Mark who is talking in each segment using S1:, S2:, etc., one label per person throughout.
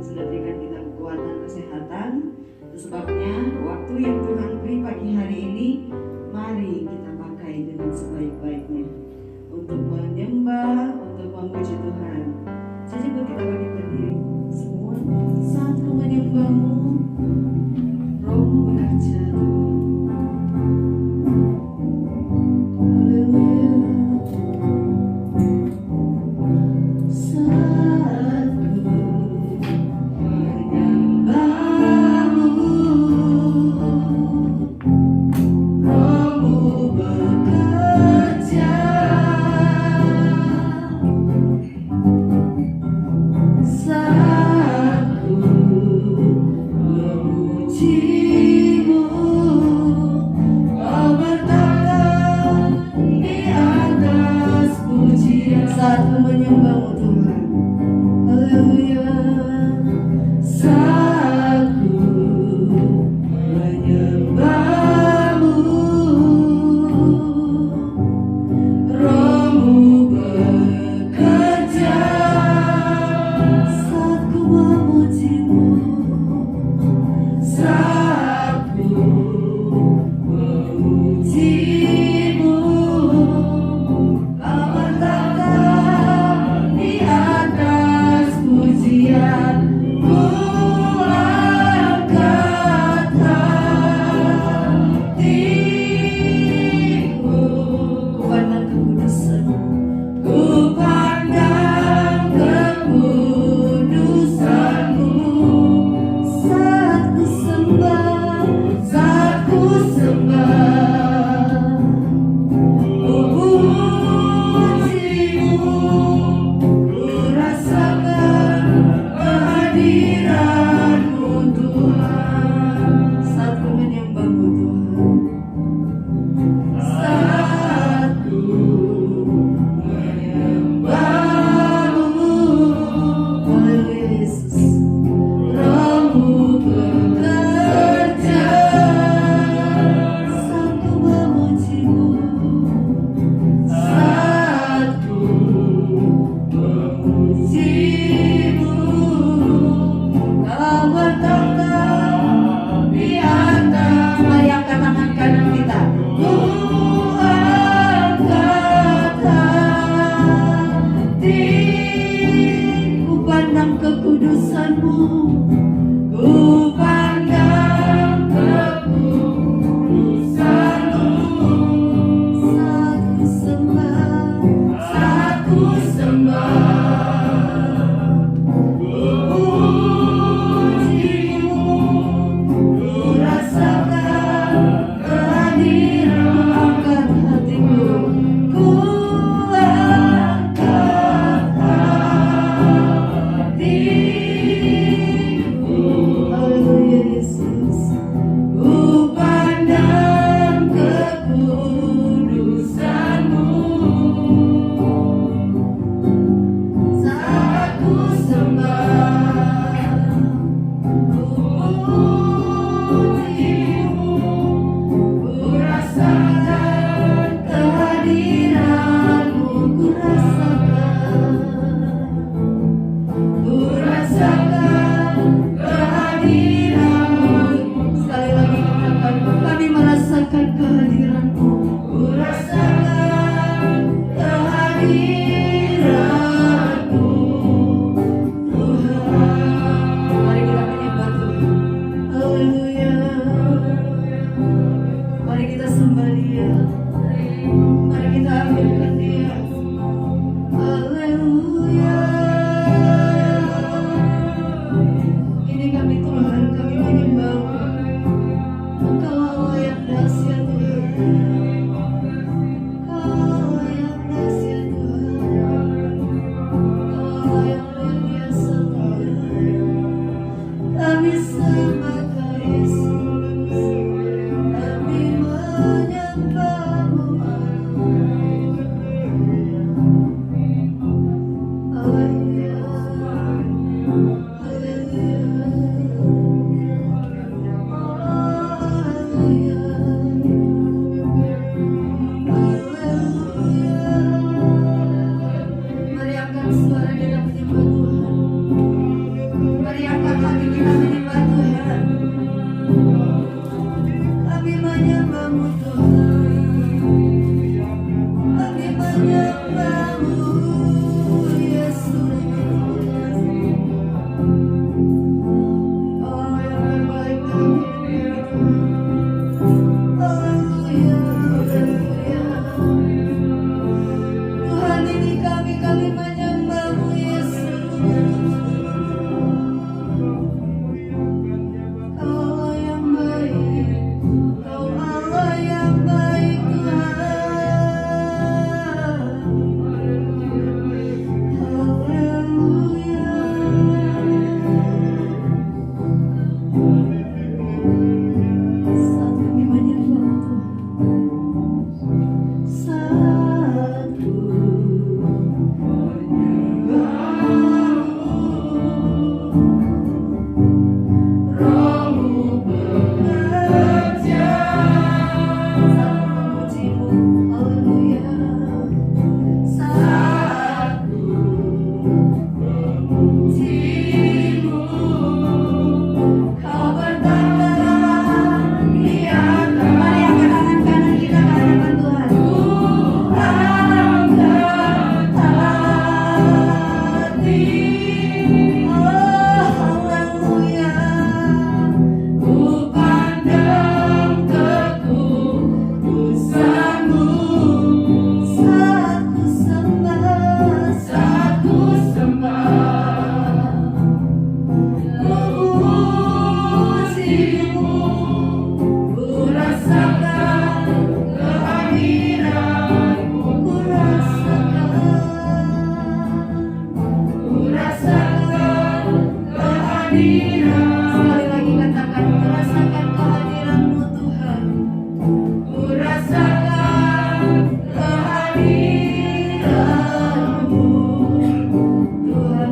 S1: sudah berikan kita kekuatan, kesehatan. Itu sebabnya waktu yang Tuhan beri pagi hari ini, mari kita pakai dengan sebaik-baiknya untuk menyembah, untuk memuji Tuhan. Jadi buat kita bagi berdiri semua, saat ku menyembahmu, Rohmu bekerja. Hallelujah. Mari angkat hati kita menyembah Tuhan. Kami menyembah-Mu Tuhan. Kami menyembah-Mu Yesus. Oh yang terbaik kami. Haleluya, haleluya. Tuhan ini kami menyembah-Mu Yesus. Kau yang baik, Kau Allah yang baik Tuhan. Haleluya. Saat kami menyembah Tuhan, saat ku Rohmu bekerja, saat memuji-Mu, haleluya. Saat ku memuji-Mu, Kau bertanda di atas. Mari angkat tangan kanan kita ke hadapan Tuhan. Angkat hati, oh haleluya. Ku pandang kekudusan-Mu saat ku sembah, saat ku sembah. Ku puji-Mu, ku rasakan kehadiran-Mu, ku rasakan kehadiran. Sekali lagi katakan, ku rasakan kehadiran-Mu Tuhan. Ku rasakan kehadiran-Mu Tuhan.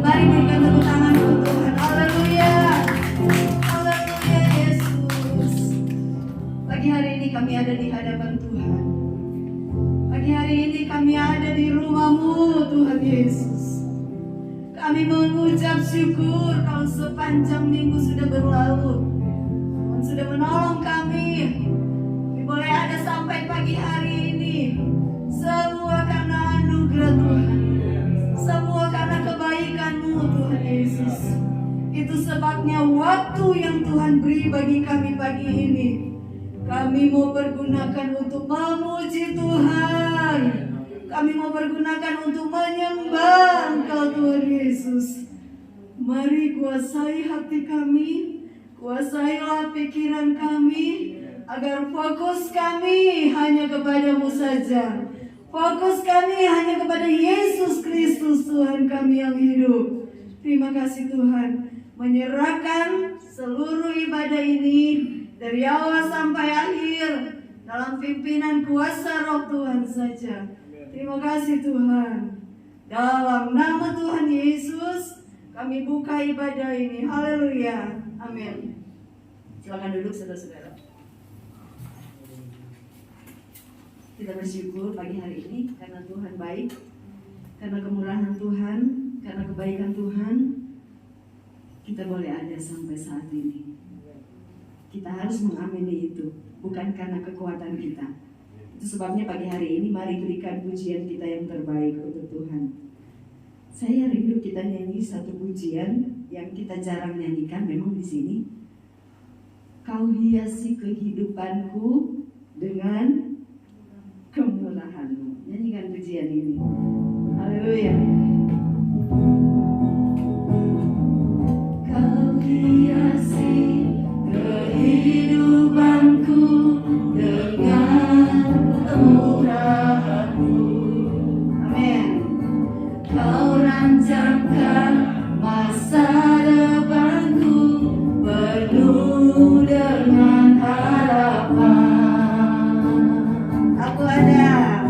S1: Mari berikan tepuk tangan untuk Tuhan. Haleluya. Haleluya Yesus. Pagi hari ini kami ada di hadapan Tuhan. Pagi hari ini kami ada di rumah-Mu Tuhan Yesus. Kami mengucap syukur kalau sepanjang minggu sudah berlalu. Tuhan sudah menolong kami. Kami boleh ada sampai pagi hari ini. Semua karena anugerah Tuhan. Semua karena kebaikan-Mu Tuhan Yesus. Itu sebabnya waktu yang Tuhan beri bagi kami pagi ini, kami mau pergunakan untuk memuji Tuhan. Kami mau pergunakan untuk menyembah Engkau Tuhan Yesus. Mari kuasai hati kami, kuasailah pikiran kami, agar fokus kami hanya kepada-Mu saja. Fokus kami hanya kepada Yesus Kristus Tuhan kami yang hidup. Terima kasih Tuhan. Menyerahkan seluruh ibadah ini dari awal sampai akhir dalam pimpinan kuasa Roh Tuhan saja. Terima kasih Tuhan. Dalam nama Tuhan Yesus kami buka ibadah ini. Haleluya. Amin. Silakan duduk saudara-saudara. Kita bersyukur pagi hari ini karena Tuhan baik, karena kemurahan Tuhan, karena kebaikan Tuhan, kita boleh ada sampai saat ini. Kita harus mengamini itu, bukan karena kekuatan kita. Itu sebabnya pagi hari ini mari berikan pujian kita yang terbaik untuk Tuhan. Saya rindu kita nyanyi satu pujian yang kita jarang nyanyikan memang di sini. Kau hiasi kehidupanku dengan kemurahan-Mu. Nyanyikan pujian ini. Haleluya. Kau hiasi kehidupanku dengan kemurahan-Mu. Amin. Kau rancangkan masa depanku penuh dengan harapan. Aku ada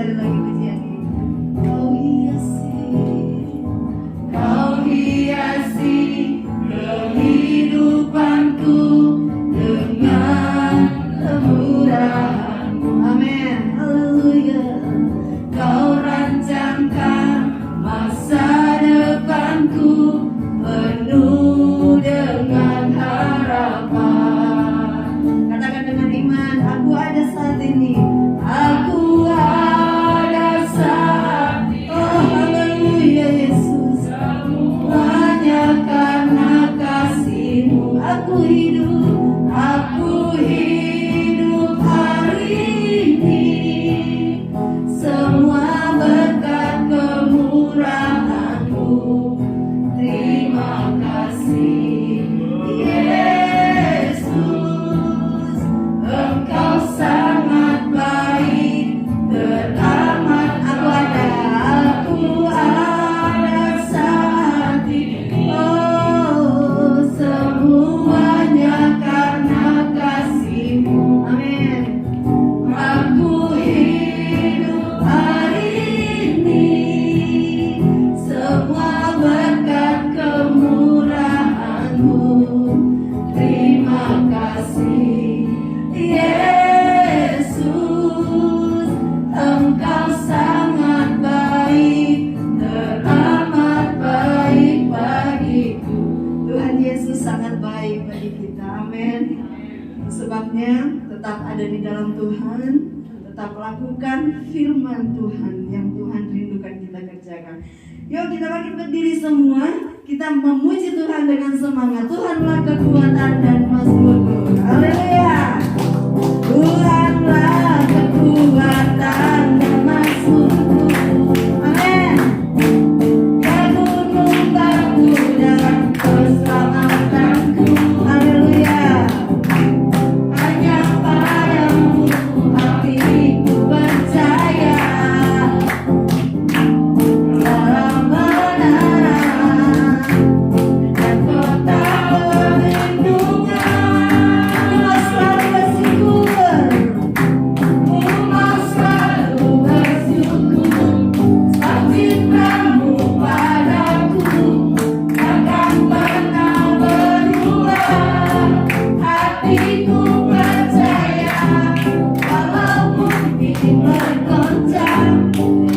S1: sekali lagi pujian ini. Kau hiasi kehidupanku dengan kemurahan-Mu. Amin. Haleluya. Kau rancangkan masa depanku penuh dengan harapan. Katakan dengan iman, aku ada saat ini. Aku ada saat ini. Oh haleluya Yesus. Semuanya karena kasih-Mu. Aku hidup hari ini. Semua berkat kemurahan-Mu. Terima kasih Yesus. Engkau sangat baik, teramat. Aku ada saat ini. Oh, semuanya karena kasih-Mu. Amin. Aku hidup hari ini. Semua berkat kemurahan-Mu. Terima kasih Yesus. Engkau sangat baik, teramat baik bagiku. Tuhan Yesus sangat baik bagi kita. Amin. Sebabnya tetap ada di dalam Tuhan, tetap lakukan firman Tuhan yang Tuhan rindukan kita kerjakan. Yuk kita bangkit berdiri semua, kita memuji Tuhan dengan semangat. Tuhanlah kekuatan dan mazmurku. Haleluya. Tuhanlah kekuatan dan mazmurku. Amin. Ya gunung batu dan keselamatanku. Haleluya. Hanya padamu hatiku percaya. Dalam kebenaran dan kota perlindungan. Ku mau selalu bersyukur. Ku mau selalu bersyukur. Sebab cinta-Mu padaku takkan pernah berubah. Hatiku percaya, walaupun ini bergoncang,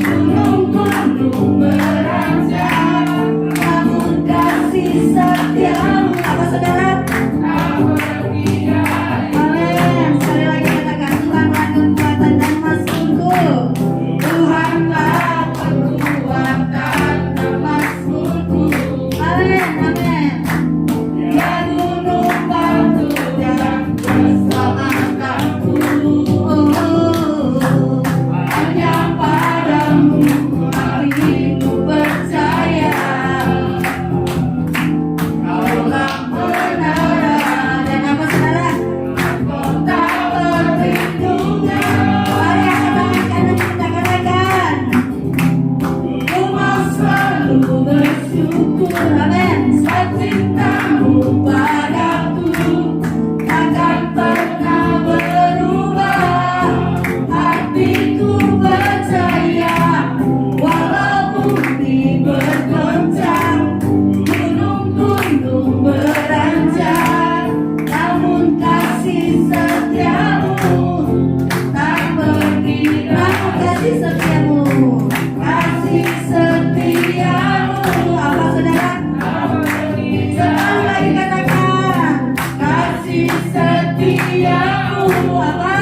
S1: gunung-gunung beranjak, namun kasih setia-Mu. Apa saudara? Amin. Sekali lagi katakan, Tuhanlah kekuatan dan mazmurku. Tuhanlah kekuatan dan mazmurku. Amin. Amin. Ya gunung batu dan keselamatanku. Hanya padamu hatiku percaya. Kaulah kebenaran dan apa saudara? Kota perlindungan. Mari katakan dan kita katakan. Ku mau selalu bersyukur. Amin. Sebab cinta-Mu padaku takkan pernah berubah. Hatiku percaya, walaupun ini bergoncang, gunung-gunung beranjak, namun kasih setia-Mu tak berkira. Kasih setia-Mu, kasih setia-Mu. Apa saudara? Sekali lagi katakan, kasih setiamu apa?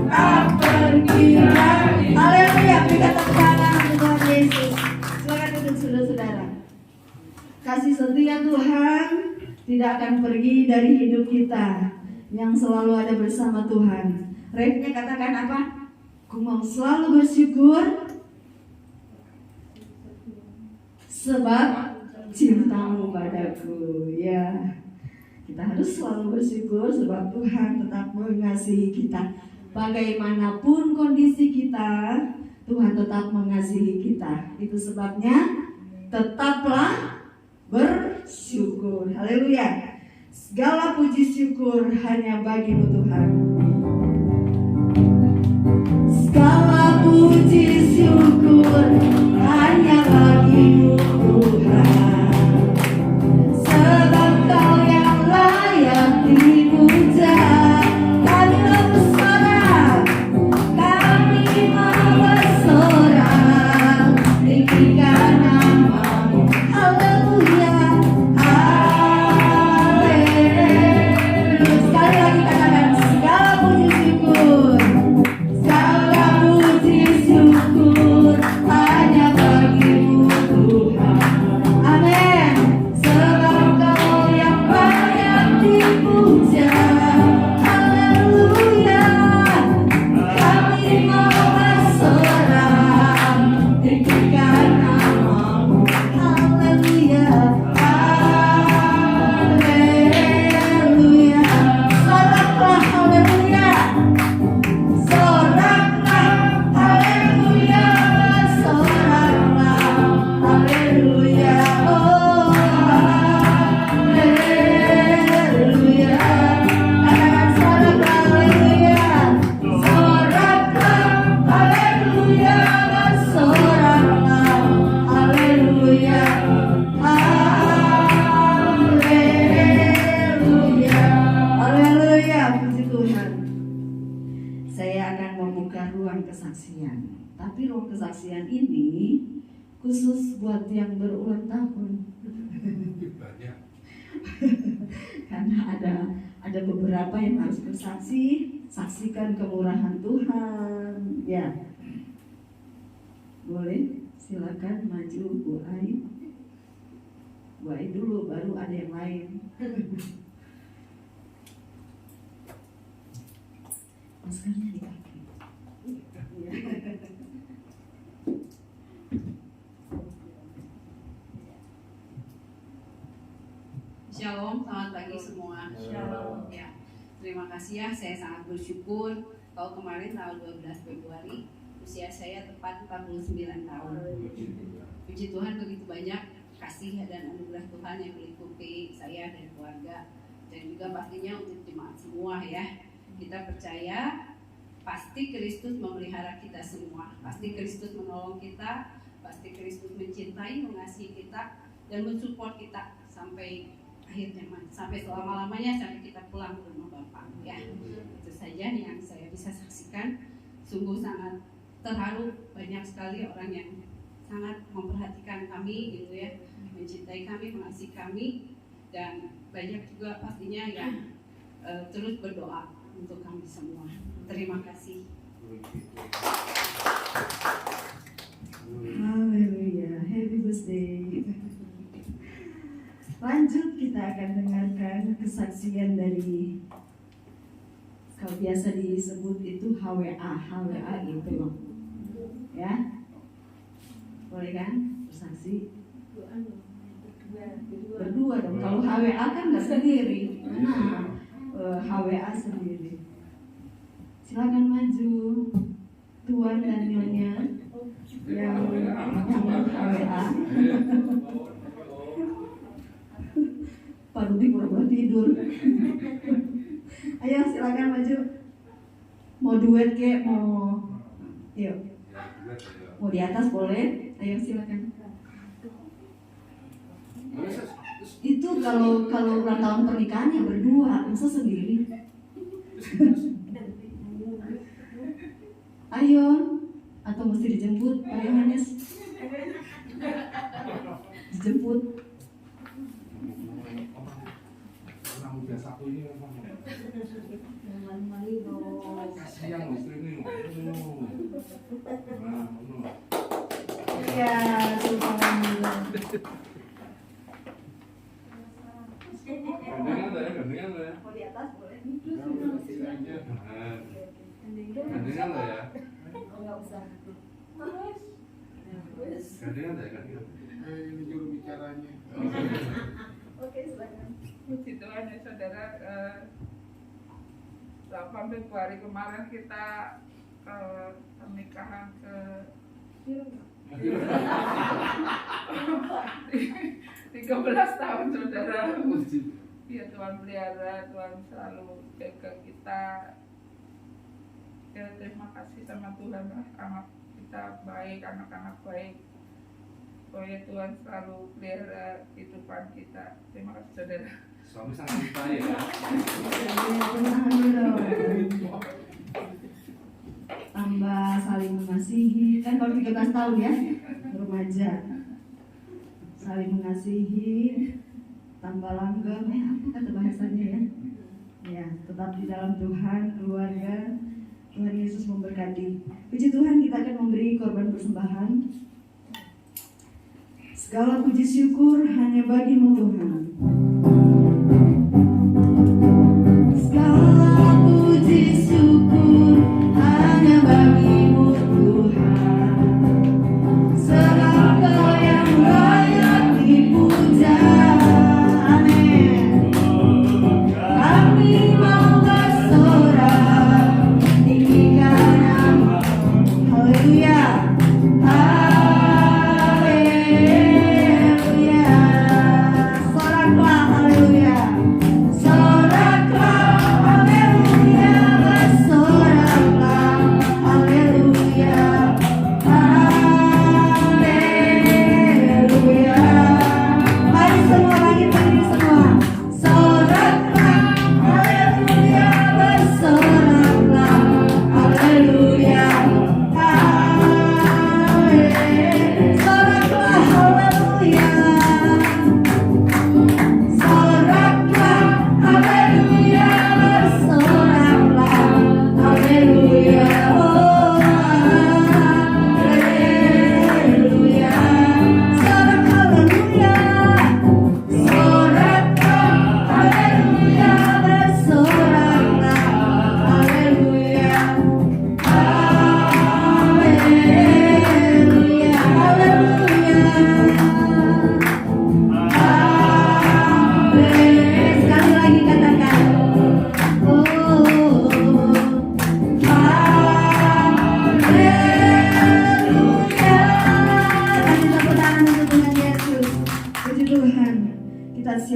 S1: Tak berkira. Haleluya, berikan tepuk tangan untuk Tuhan Yesus. Silakan duduk saudara-saudara. Kasih setia Tuhan tidak akan pergi dari hidup kita, yang selalu ada bersama Tuhan. Refnya katakan apa? Ku mau selalu bersyukur sebab cinta-Mu padaku. Ya, kita harus selalu bersyukur sebab Tuhan tetap mengasihi kita. Bagaimanapun kondisi kita, Tuhan tetap mengasihi kita. Itu sebabnya tetaplah bersyukur. Haleluya. Segala puji syukur hanya bagi-Mu Tuhan. Segala puji Tapi ruang kesaksian ini khusus buat yang berulang tahun.
S2: Banyak.
S1: Karena ada beberapa yang harus bersaksi, saksikan kemurahan Tuhan. Ya, boleh, silakan maju Bu Ai. Bu Ai dulu, baru ada yang lain. Maskernya di kaki.
S3: Shalom, selamat pagi semua.
S2: Shalom.
S3: Ya, terima kasih ya, saya sangat bersyukur. Kalau kemarin tanggal 12 Februari, usia saya tepat 49 tahun. Puji Tuhan, begitu banyak kasih dan anugerah Tuhan yang meliputi saya dan keluarga. Dan juga pastinya untuk jemaat semua ya. Kita percaya pasti Kristus memelihara kita semua. Pasti Kristus menolong kita, pasti Kristus mencintai, mengasihi kita, dan mensupport kita sampai akhirnya, sampai selama-lamanya, sampai kita pulang ke rumah Bapa ya. Itu saja yang saya bisa saksikan. Sungguh sangat terharu, banyak sekali orang yang sangat memperhatikan kami gitu ya, mencintai kami, mengasihi kami, dan banyak juga pastinya yang terus berdoa untuk kami semua. Terima kasih.
S1: Haleluya, happy birthday. Lanjut, kita akan dengarkan kesaksian dari, kalau biasa disebut itu HWA gitu loh. Ya, boleh kan bersaksi? Berdua dong. Kalau HWA kan nggak sendiri. Nah, HWA sendiri. Silakan maju, Tuan dan Nyonya yang HWA. Pak Rudi pura-pura tidur. Ayo silakan maju. Mau duet kek, yuk. Mau di atas boleh. Ayo silakan. Itu kalau ulang tahun pernikahannya berdua, masa sendiri? Ayo, atau mesti dijemput, Pak Yohanes? Dijemput.
S2: Kasihan istri ini.
S1: Iya, subhanallah.
S2: Gandengan lah ya.
S1: Mau di atas boleh?
S2: Gandengan lah ya.
S1: Enggak usah.
S2: Gandengan lah ya, gandengan.
S4: Ini juru bicaranya.
S1: Oke, silakan.
S5: Puji Tuhan ya saudara, 8 Februari kemarin kita pernikahan ke 13 tahun saudara. Ya Tuhan pelihara, Tuhan selalu jaga kita. Ya terima kasih sama Tuhan lah, anak kita baik, anak-anak baik. Oh ya Tuhan selalu pelihara kehidupan kita. Terima kasih saudara.
S2: Suami sangat lupa ya.
S1: Tambah saling mengasihi, kan baru 13 tahun ya, remaja. Saling mengasihi, tambah langgeng, apa kata bahasanya ya? Ya, tetap di dalam Tuhan, keluarga. Tuhan Yesus memberkati. Puji Tuhan, kita akan memberi korban persembahan. Segala puji syukur hanya bagimu Tuhan. Segala puji syukur hanya bagimu Tuhan. Sebab Kau yang layak dipuja. Amin. Kami mau bersorak tinggikan nama. Haleluya. Haleluya. Soraklah haleluya.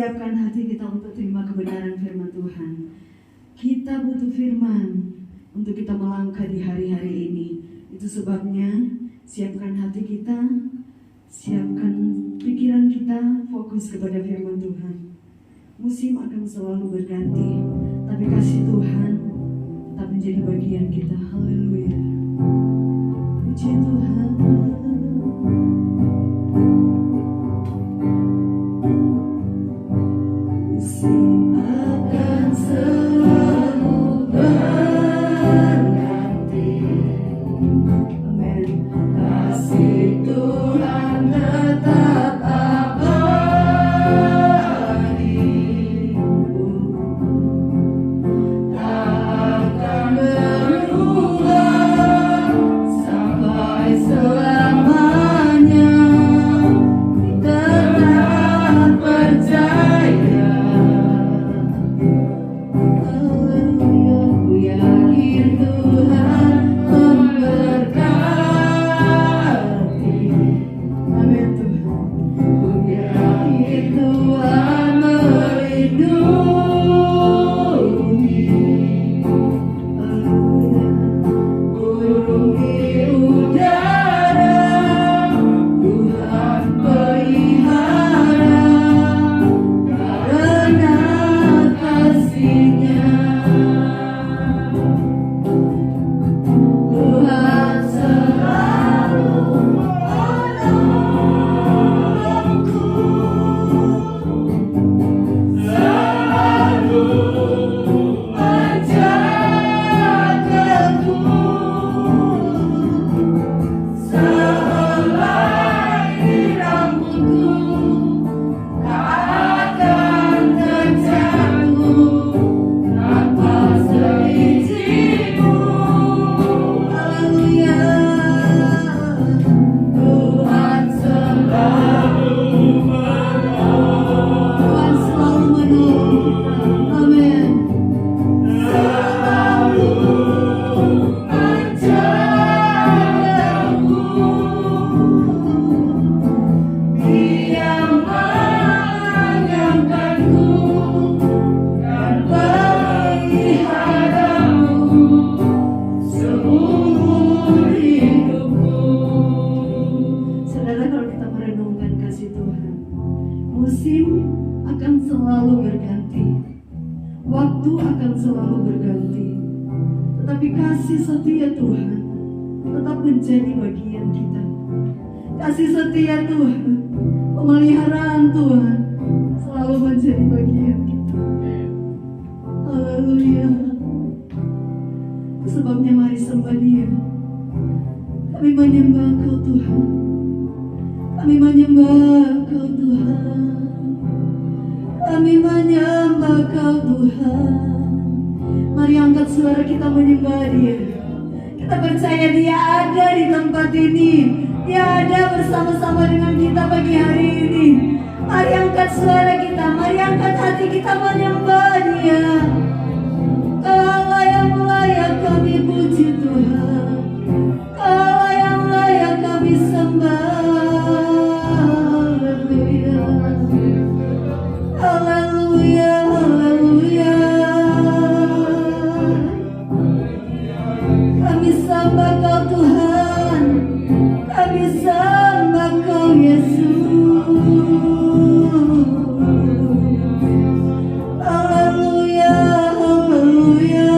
S1: siapkan hati kita untuk terima kebenaran firman Tuhan. Kita butuh firman untuk kita melangkah di hari-hari ini. Itu sebabnya siapkan hati kita, siapkan pikiran kita, fokus kepada firman Tuhan. Musim akan selalu berganti, tapi kasih Tuhan tetap menjadi bagian kita. Haleluya. Puji Tuhan. Musim akan selalu berganti. Amin. Kasih Tuhan tetap abadi. Tak akan berubah sampai selamanya. Tetap percaya. Ku yakin Tuhan memberkati. Amin Tuhan. Ku yakin Tuhan melindungi. Burung di udara Tuhan pelihara karena kasih-Nya. Tuhan selalu menolongku, selalu menjagaku, sehelai rambutku tak akan terjatuh tanpa seizinmu. Haleluya. Tuhan selalu menolong. Tuhan selalu menolong kita. Amin. Selalu menjagaku. Dia mengenyangkanku dan peliharaku seumur hidupku. Saudara, kalau kita merenungkan kasih Tuhan, musim akan selalu berganti, waktu akan selalu berganti, tetapi kasih setia Tuhan tetap menjadi bagian kita. Kasih setia Tuhan, pemeliharaan Tuhan selalu menjadi bagian kita. Haleluya. Sebabnya mari sembah Dia. Kami menyembah Engkau Tuhan. Kami menyembah Engkau Tuhan. Kami menyembah Engkau Tuhan. Mari angkat suara kita menyembah Dia. Kita percaya Dia ada di tempat ini. Dia ada bersama-sama dengan kita pagi hari ini. Mari angkat suara kita, mari angkat hati kita menyembah Dia. Kaulah yang layak kami puji Tuhan. Kaulah yang layak kami sembah. Haleluya. Haleluya, haleluya. Kami sembah Kau Tuhan. Kami sembah Kau Yesus. Haleluya, haleluya.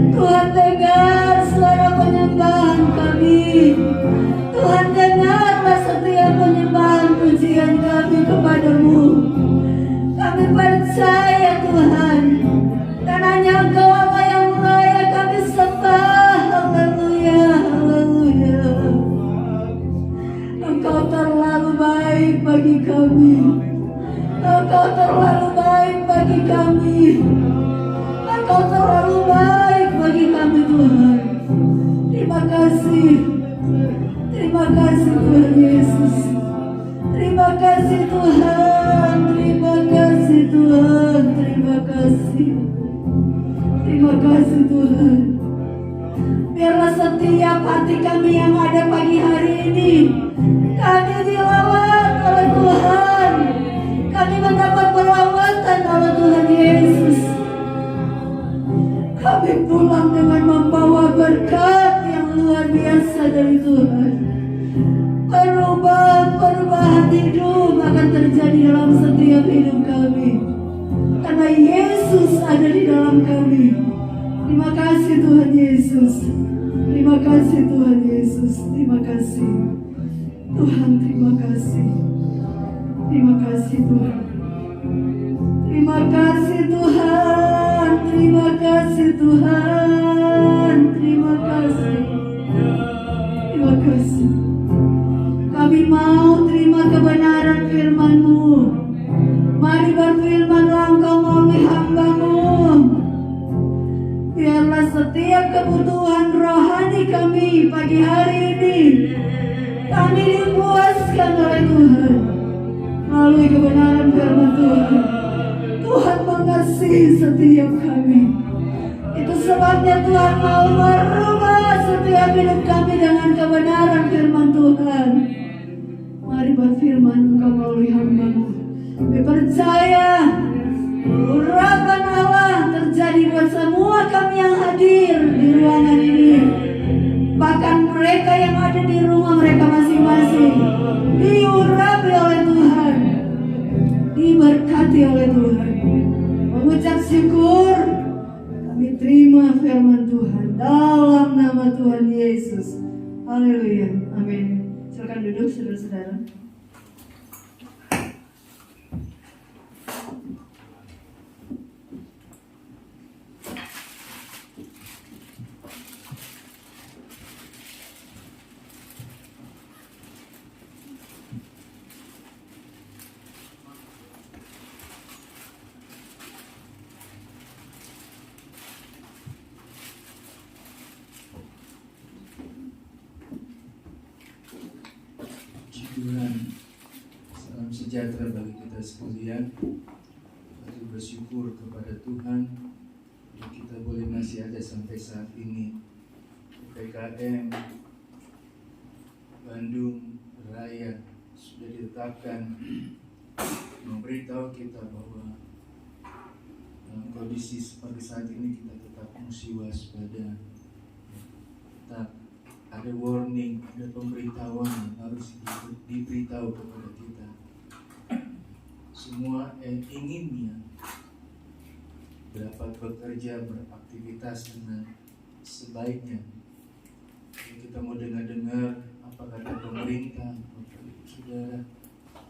S1: Tuhan dengar suara penyembahan kami. Tuhan dengarlah setiap penyembahan pujian kami kepadamu. Kami percaya Tuhan, dan hanya Engkau Allah yang layak kami sembah. Haleluya, haleluya. Engkau terlalu baik bagi kami. Engkau terlalu baik bagi kami. Engkau terlalu baik bagi kami Tuhan. Terima kasih. Terima kasih Tuhan Yesus. Terima kasih Tuhan. Terima kasih Tuhan. Terima kasih. Terima kasih Tuhan. Biarlah setiap hati kami yang ada pagi hari ini, kami dilawat oleh Tuhan. berkat yang luar biasa dari Tuhan. Perubahan hidup akan terjadi dalam setiap hidup kami, karena Yesus ada di dalam kami. Terima kasih Tuhan Yesus. Terima kasih Tuhan Yesus. Terima kasih Tuhan. Terima kasih. Terima kasih Tuhan. Terima kasih Tuhan. Terima kasih Tuhan. Terima kasih. Terima kasih. Kami mau terima kebenaran firman-Mu. Mari berfirmanlah Engkau melalui hamba-Mu. Biarlah setiap kebutuhan rohani kami pagi hari ini, kami dipuaskan oleh Tuhan melalui kebenaran firman Tuhan. Tuhan mengasihi setiap kami. Itu sebabnya Tuhan mau merubah setiap hidup kami dengan kebenaran firman Tuhan. Mari berfirman Engkau melalui hamba-Mu. Kami percaya urapan Allah terjadi buat semua kami yang hadir di ruangan ini. Bahkan mereka yang ada di rumah mereka masing-masing diurapi oleh Tuhan, diberkati oleh Tuhan. Mengucap syukur, kami terima firman Tuhan dalam nama Tuhan Yesus. Haleluya. Amin. Silakan duduk saudara-saudara.
S6: Tuhan, salam sejahtera bagi kita sekalian. Mari bersyukur kepada Tuhan yang kita boleh masih ada sampai saat ini. PKM Bandung Raya sudah ditetapkan, memberitahu kita bahwa dalam kondisi seperti saat ini kita tetap mesti waspada, tetap ada warning, ada pemberitahuan yang harus diberitahu kepada kita. Semua yang inginnya dapat bekerja, beraktivitas dengan sebaiknya. Jadi kita mau dengar apa kata pemerintah, saudara.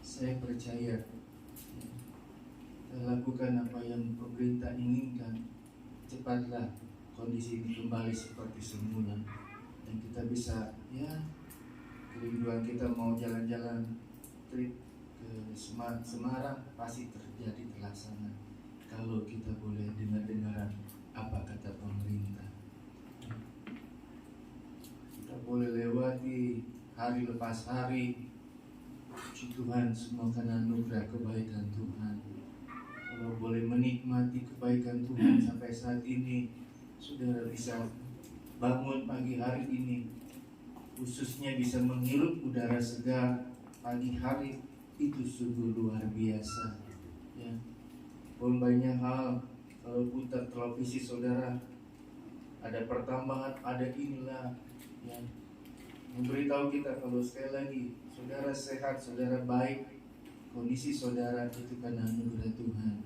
S6: Saya percaya kita lakukan apa yang pemerintah inginkan. Cepatlah kondisi ini kembali seperti semula. Dan kita bisa, ya, kerinduan kita mau jalan-jalan trip ke Semarang pasti terlaksana kalau kita boleh dengar-dengaran apa kata pemerintah. Kita boleh lewati hari lepas hari. Puji Tuhan, semua karena anugerah kebaikan Tuhan. Kalau boleh menikmati kebaikan Tuhan sampai saat ini, saudara bisa bangun pagi hari ini, khususnya bisa menghirup udara segar pagi hari, itu sungguh luar biasa. Ya, pun banyak hal kalau putar televisi saudara, ada pertambangan, ada inilah, ya, memberitahu kita kalau sekali lagi saudara sehat, saudara baik, kondisi saudara itu karena anugerah Tuhan.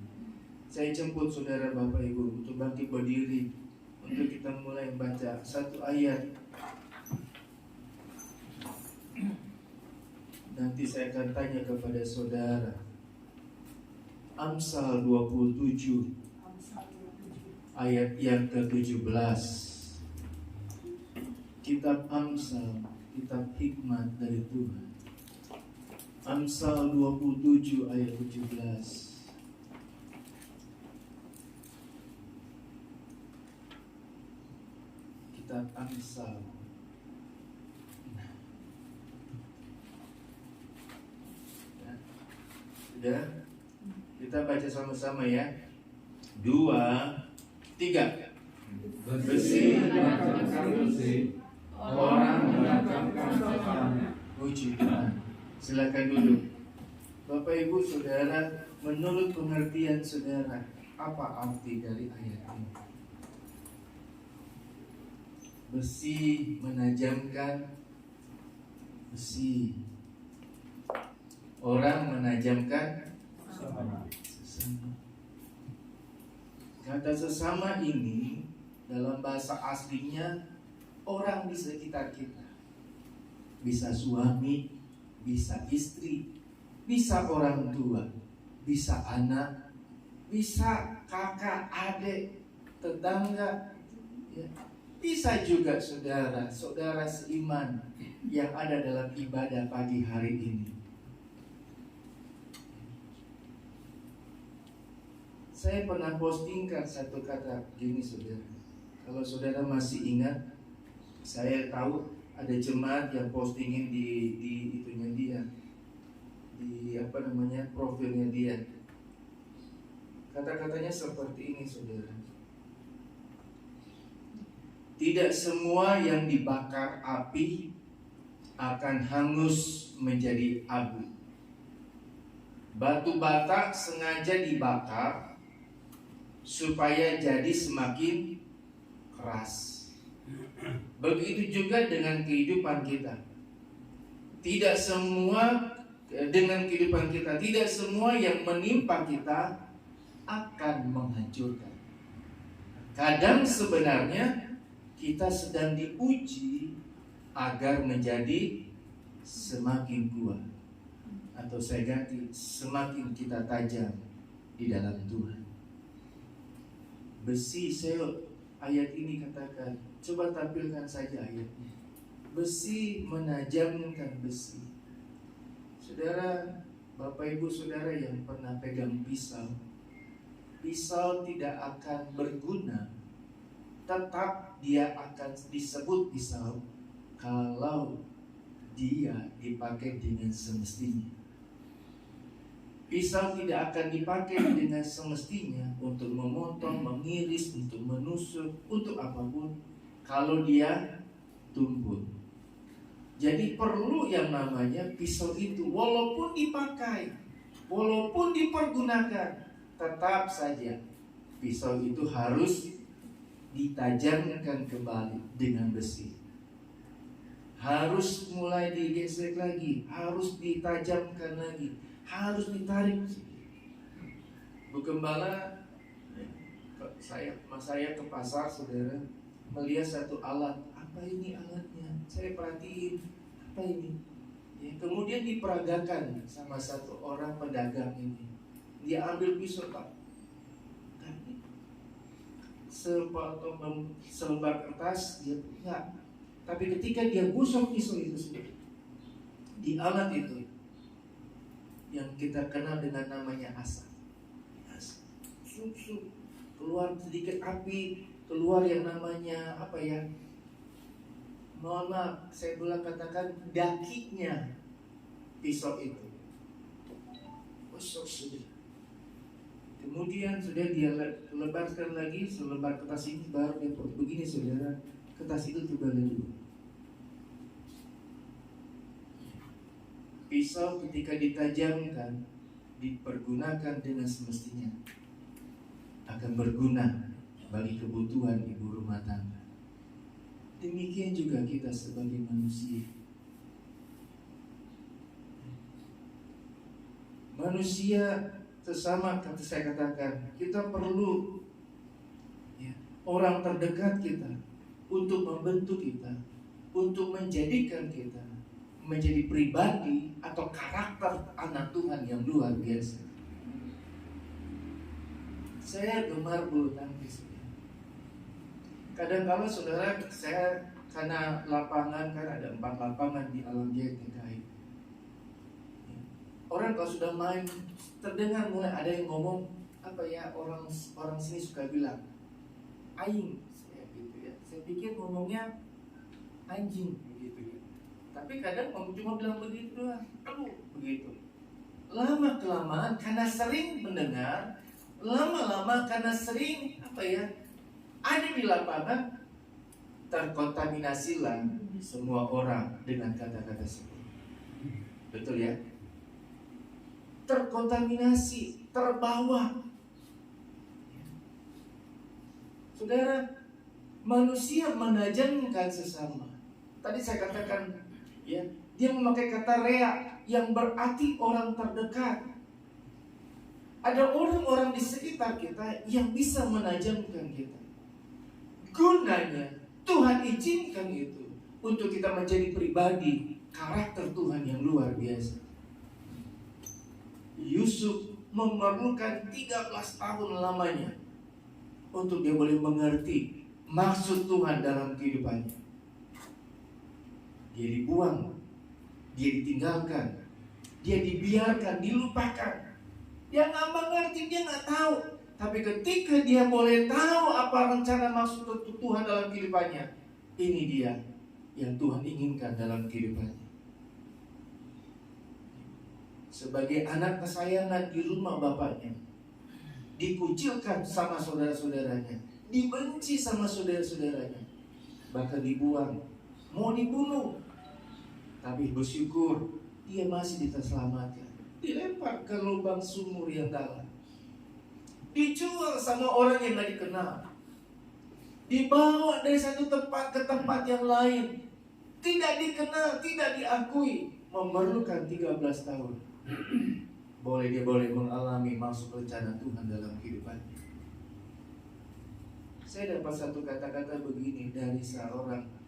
S6: Saya jemput saudara Bapak Ibu untuk bangkit berdiri. Untuk kita mulai baca satu ayat. Nanti saya akan tanya kepada saudara. Amsal 27 ayat yang ke-17. Kitab Amsal, kitab hikmat dari Tuhan. Amsal 27 ayat 17. Kitab Amsal. Sudah? Kita baca sama-sama ya. 2, 3. Besi mengacamkan besi, orang mengacamkan sesamanya. Puji Tuhan. Silakan duduk. Bapak Ibu Saudara, menurut pengertian saudara, apa arti dari ayat ini? Besi menajamkan besi. Orang menajamkan sesama. Kata sesama ini dalam bahasa aslinya orang di sekitar kita. Bisa suami, bisa istri, bisa orang tua, bisa anak, bisa kakak, adik, tetangga, ya. Bisa juga saudara seiman yang ada dalam ibadah pagi hari ini. Saya pernah postingkan satu kata gini, saudara. Kalau saudara masih ingat, saya tahu ada jemaat yang postingin di itunya dia, di profilnya dia. Kata-katanya seperti ini, saudara. Tidak semua yang dibakar api akan hangus menjadi abu. Batu bata sengaja dibakar supaya jadi semakin keras. Begitu juga dengan kehidupan kita. Tidak semua dengan kehidupan kita, tidak semua yang menimpa kita akan menghancurkan. Kadang sebenarnya kita sedang diuji agar menjadi semakin kuat, atau saya ganti, semakin kita tajam di dalam Tuhan. Besi, saya ayat ini katakan, coba tampilkan saja ayatnya. Besi menajamkan besi. Saudara, Bapak Ibu Saudara yang pernah pegang pisau, pisau tidak akan berguna, tetap dia akan disebut pisau kalau dia dipakai dengan semestinya. Pisau tidak akan dipakai dengan semestinya untuk memotong, mengiris, untuk menusuk, untuk apapun kalau dia tumpul. Jadi perlu yang namanya pisau itu, walaupun dipakai, walaupun dipergunakan, tetap saja pisau itu harus ditajamkan kembali dengan besi. Harus mulai digesek lagi, harus ditajamkan lagi, harus ditarik. Bu Gembala, saya ke pasar, saudara, melihat satu alat. Apa ini alatnya? Saya perhatiin, apa ini? Ya, kemudian diperagakan sama satu orang pedagang ini. Dia ambil pisau, Pak. Selembar kertas, dia enggak. Tapi ketika dia gosok pisau itu sendiri, di alat itu yang kita kenal dengan namanya asap, keluar sedikit api, keluar yang namanya apa ya? Mohon maaf, saya boleh katakan dakinya pisau itu. Gosok sudah. Kemudian sudah dia lebarkan lagi selembar kertas ini, baru dia begini, saudara, kertas itu terbalik dulu. Pisau ketika ditajamkan, dipergunakan dengan semestinya, akan berguna bagi kebutuhan ibu rumah tangga. Demikian juga kita sebagai manusia. Manusia sesama, kata saya katakan, kita perlu ya, orang terdekat kita untuk membentuk kita, untuk menjadikan kita menjadi pribadi atau karakter anak Tuhan yang luar biasa. Saya gemar bulu tangkis. Kadang-kala saudara, saya karena lapangan, kan ada 4 lapangan di Alam Jaya TKI. Orang kalau sudah main, terdengar mulai ada yang ngomong apa ya, orang sini suka bilang aing, gitu ya. Saya pikir ngomongnya anjing begitu ya. Tapi kadang cuma bilang begitu doang, begitu. Lama kelamaan karena sering mendengar, lama-lama karena sering apa ya, ada di lapangan, terkontaminasilah semua orang dengan kata-kata seperti itu. Betul ya? Terkontaminasi, terbawa. Saudara, Manusia menajamkan sesama. Tadi saya katakan, ya, dia memakai kata rea yang berarti orang terdekat. Ada orang-orang di sekitar kita yang bisa menajamkan kita. Gunanya Tuhan izinkan itu untuk kita menjadi pribadi karakter Tuhan yang luar biasa. Yusuf memerlukan 13 tahun lamanya untuk dia boleh mengerti maksud Tuhan dalam kehidupannya. Dia dibuang, dia ditinggalkan, dia dibiarkan, dilupakan. Dia nggak mengerti, dia nggak tahu. Tapi ketika dia boleh tahu apa rencana maksud Tuhan dalam kehidupannya, ini dia yang Tuhan inginkan dalam kehidupannya. Sebagai anak kesayangan di rumah bapaknya, dikucilkan sama saudara-saudaranya, dibenci sama saudara-saudaranya, bahkan dibuang, mau dibunuh. Tapi bersyukur dia masih terselamatkan. Dilempar ke lubang sumur yang dalam, dijual sama orang yang gak dikenal, dibawa dari satu tempat ke tempat yang lain, tidak dikenal, tidak diakui, memerlukan 13 tahun. Dia boleh mengalami maksud rencana Tuhan dalam kehidupannya. Saya dapat satu kata-kata begini dari seorang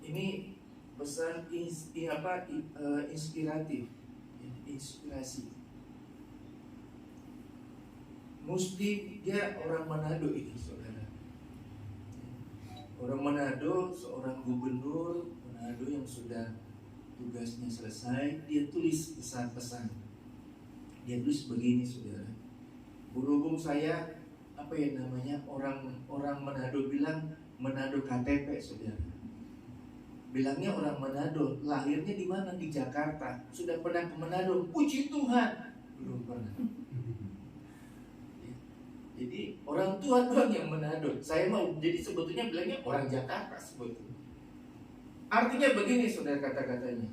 S6: ini pesan inspiratif, inspirasi. Musti dia orang Manado ini, saudara. Orang Manado, seorang gubernur Manado yang sudah tugasnya selesai, dia tulis pesan-pesan. Dia tulis begini, saudara. Berhubung saya orang Manado bilang Manado KTP, saudara. Bilangnya orang Manado, lahirnya di mana? Di Jakarta. Sudah pernah ke Manado? Puji Tuhan, belum pernah. Jadi orang tua doang yang Manado. Saya mau jadi sebetulnya bilangnya orang Jakarta sebetulnya. Artinya begini, saudara, kata-katanya.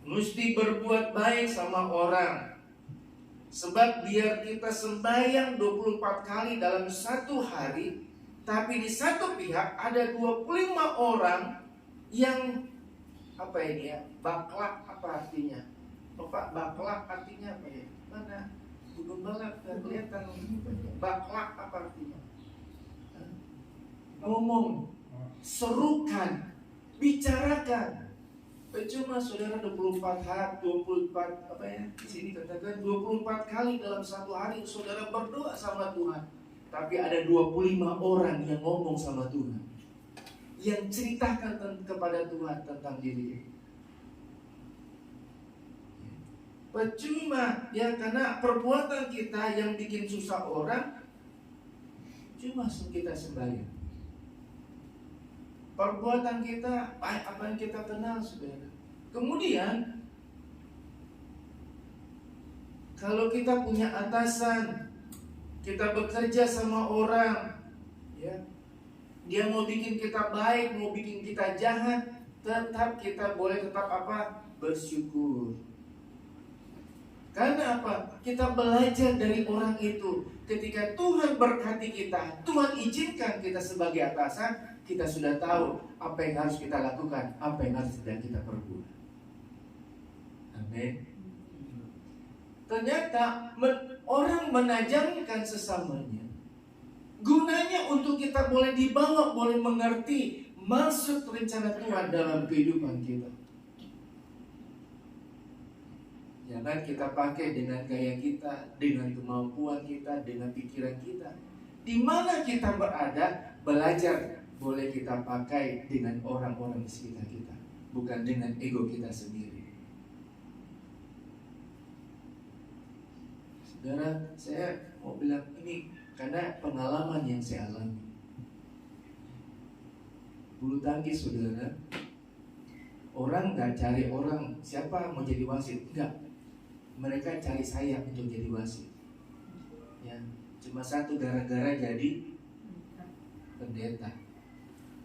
S6: Mesti berbuat baik sama orang. Sebab biar kita sembahyang 24 kali dalam satu hari, tapi di satu pihak ada 25 orang yang baklak apa artinya? Bapak, baklak artinya apa ya? Mana? Belum balap, gak kelihatan. Baklak apa artinya? Ngomong, serukan, bicarakan. Cuma saudara 24 di sini katakan 24 kali dalam satu hari saudara berdoa sama Tuhan. Tapi ada 25 orang yang ngomong sama Tuhan, yang ceritakan kepada Tuhan tentang diri. Percuma ya, karena perbuatan kita yang bikin susah orang, cuma kita sembahyang. Perbuatan kita, apa yang kita kenal, saudara. Kemudian kalau kita punya atasan, kita bekerja sama orang, ya, dia mau bikin kita baik, mau bikin kita jahat, tetap kita boleh bersyukur. Karena apa? Kita belajar dari orang itu. Ketika Tuhan berkati kita, Tuhan izinkan kita sebagai atasan, kita sudah tahu apa yang harus kita lakukan, apa yang harus kita perbuat. Amin. Ternyata orang menajamkan sesamanya, gunanya untuk kita boleh dibawa, boleh mengerti maksud rencana Tuhan dalam kehidupan kita. Jangan kita pakai dengan gaya kita, dengan kemampuan kita, dengan pikiran kita. Di mana kita berada, belajar boleh kita pakai dengan orang-orang di sekitar kita, bukan dengan ego kita sendiri. Saudara, saya mau bilang ini karena pengalaman yang saya alami. Bulu tangkis, saudara, orang nggak cari orang siapa mau jadi wasit, enggak. Mereka cari saya untuk jadi wasit. Ya, cuma satu, gara-gara jadi pendeta.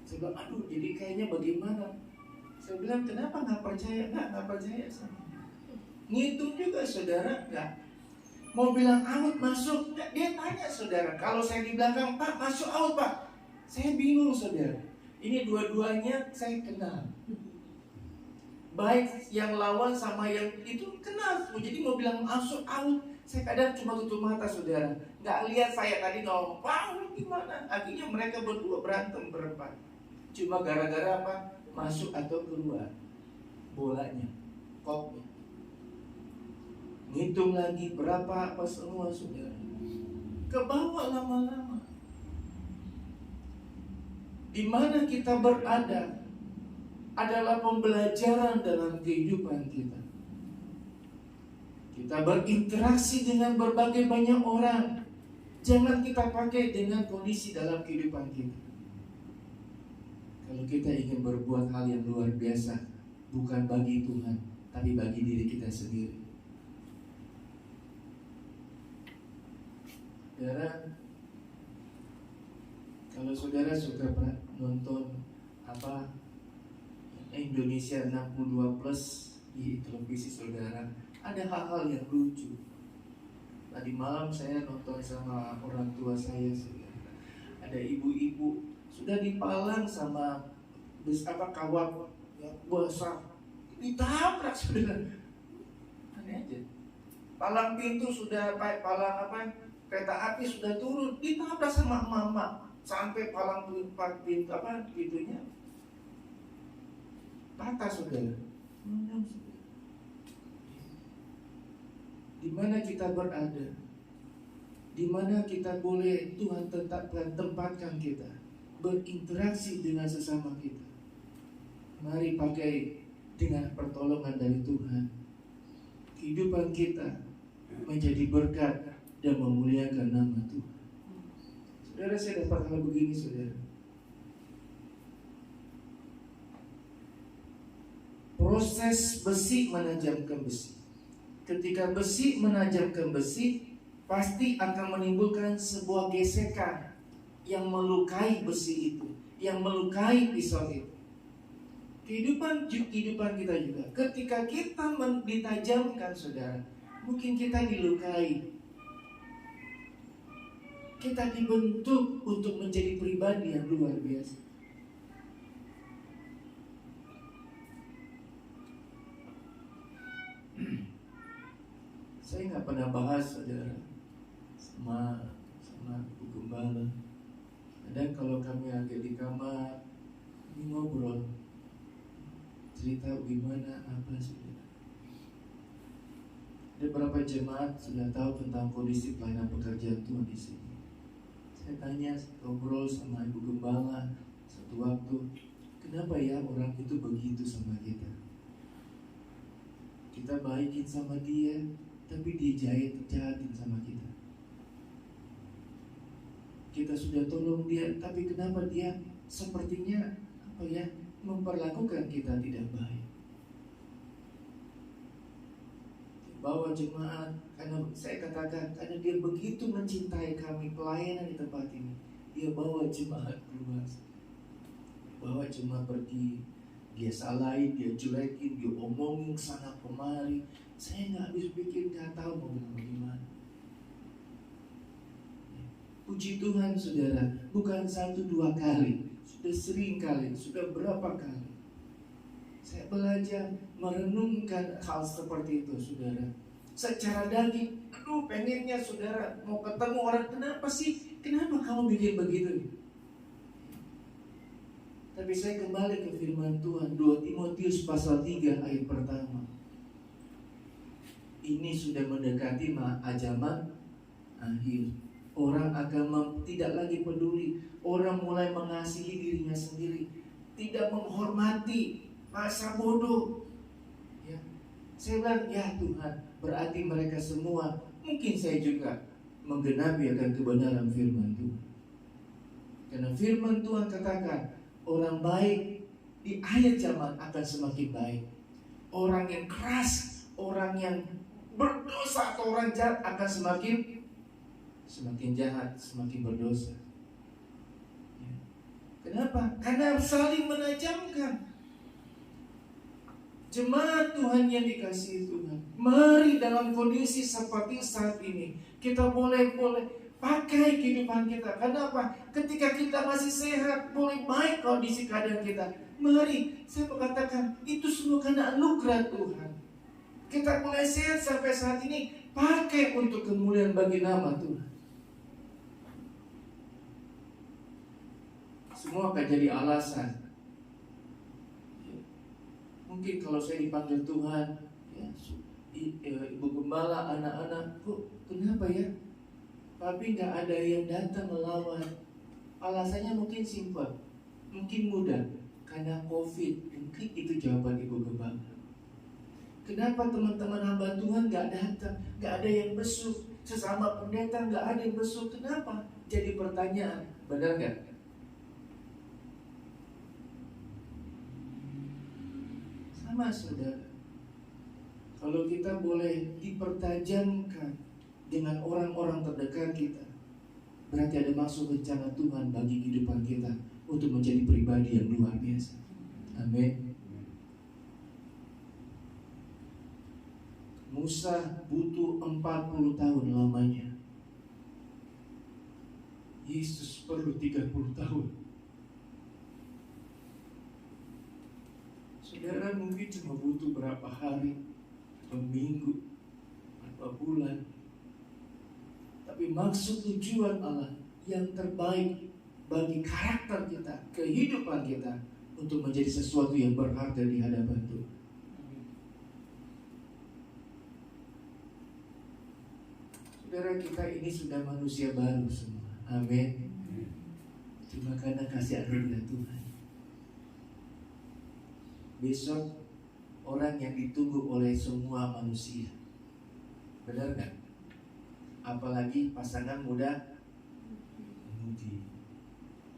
S6: Saya bilang, aduh, jadi kayaknya bagaimana? Saya bilang, kenapa nggak percaya? Nggak percaya sama. Ngitung juga saudara, enggak. Mau bilang out masuk, dia tanya saudara. Kalau saya di belakang, Pak masuk out Pak. Saya bingung saudara. Ini dua-duanya saya kenal. Baik yang lawan sama yang itu kenal. Jadi mau bilang masuk out, saya kadang cuma tutup mata saudara. Nggak lihat saya tadi ngomong, wah gimana. Akhirnya mereka berdua berantem berempat. Cuma gara-gara apa? Masuk atau keluar bolanya, koknya. Ngitung lagi berapa apa semua saudara. Kebawa lama-lama. Di mana kita berada adalah pembelajaran dalam kehidupan kita. Kita berinteraksi dengan berbagai banyak orang. Jangan kita pakai dengan kondisi dalam kehidupan kita. Kalau kita ingin berbuat hal yang luar biasa, bukan bagi Tuhan, tapi bagi diri kita sendiri. Saudara, kalau saudara suka nonton apa Indonesia 62 plus di televisi saudara, ada hal-hal yang lucu. Tadi malam saya nonton sama orang tua saya saudara. Ada ibu-ibu sudah dipalang sama kawat yang besar, ditabrak saudara. Aneh aja. Palang pintu sudah palang kereta api sudah turun, ditabrak sama emak-emak sampai palang pintunya patah saudara. Di mana kita berada, di mana kita boleh Tuhan tempatkan kita berinteraksi dengan sesama kita. Mari pakai dengan pertolongan dari Tuhan, kehidupan kita menjadi berkat dan memuliakan nama Tuhan. Saudara, saya dapat hal begini saudara. Proses besi menajamkan besi. Ketika besi menajamkan besi, pasti akan menimbulkan sebuah gesekan yang melukai besi itu, yang melukai pisau itu. Kehidupan kita juga, ketika kita ditajamkan saudara, mungkin kita dilukai. Kita dibentuk untuk menjadi pribadi yang luar biasa. Saya nggak pernah bahas saudara sama Bu Gembala. Kadang kalau kami agak di kamar, ini ngobrol, cerita gimana apa saudara. Ada beberapa jemaat sudah tahu tentang kondisi pelayanan pekerjaan Tuhan di sini. Saya tanya, ngobrol sama Ibu Gembala satu waktu, kenapa ya orang itu begitu sama kita? Kita baikin sama dia, tapi dia jahatin sama kita. Kita sudah tolong dia, tapi kenapa dia sepertinya memperlakukan kita tidak baik? Bawa jemaat, karena saya katakan, karena dia begitu mencintai kami pelayanan di tempat ini, dia bawa jemaat keluar, bawa jemaat pergi, dia salahin, dia jelekin, dia omongin sana kemari. Saya nggak habis pikir, nggak tahu mau bilang bagaimana. Puji Tuhan saudara, bukan 1-2 kali, sudah sering kali, sudah berapa kali saya belajar merenungkan hal seperti itu saudara. Secara daging, pengennya saudara mau ketemu orang, kenapa sih? Kenapa kamu bikin begitu? Tapi saya kembali ke firman Tuhan, 2 Timotius pasal 3 ayat pertama. Ini sudah mendekati zaman akhir. Orang agama tidak lagi peduli. Orang mulai mengasihi dirinya sendiri, tidak menghormati masa bodoh. Ya. Saya bilang, ya Tuhan, berarti mereka semua, mungkin saya juga menggenapi akan kebenaran firman Tuhan. Karena firman Tuhan katakan, orang baik di akhir zaman akan semakin baik. Orang yang keras, orang yang berdosa atau orang jahat akan semakin jahat, semakin berdosa. Kenapa? Karena saling menajamkan. Jemaat Tuhan yang dikasihi Tuhan, mari dalam kondisi seperti saat ini kita boleh pakai kehidupan kita. Kenapa? Ketika kita masih sehat, boleh baik kondisi keadaan kita. Mari, saya katakan itu semua karena anugerah Tuhan. Kita mulai sehat sampai saat ini, pakai untuk kemuliaan bagi nama Tuhan. Semua akan jadi alasan. Mungkin kalau saya dipanggil Tuhan, ya, ibu gembala, anak-anak, kok kenapa ya? Tapi nggak ada yang datang melawan. Alasannya mungkin simpel, mungkin mudah, karena COVID. Mungkin itu jawaban ibu gembala. Kenapa teman-teman hamba Tuhan nggak datang? Nggak ada yang besuk. Sesama pendeta nggak ada yang besuk. Kenapa? Jadi pertanyaan, benar nggak? Sama saudara. Kalau kita boleh dipertajamkan dengan orang-orang terdekat kita, berarti ada maksud rencana Tuhan bagi kehidupan kita untuk menjadi pribadi yang luar biasa. Amin. Musa butuh 40 tahun lamanya. Yesus perlu 30 tahun. Saudara mungkin cuma butuh berapa hari, berapa minggu, berapa bulan. Tapi maksud tujuan Allah yang terbaik bagi karakter kita, kehidupan kita, untuk menjadi sesuatu yang berharga di hadapan Tuhan. Saudara, kita ini sudah manusia baru semua. Amin. Cuma karena kasih anugerah Tuhan. Besok orang yang ditunggu oleh semua manusia. Benar gak? Apalagi pasangan muda mudi.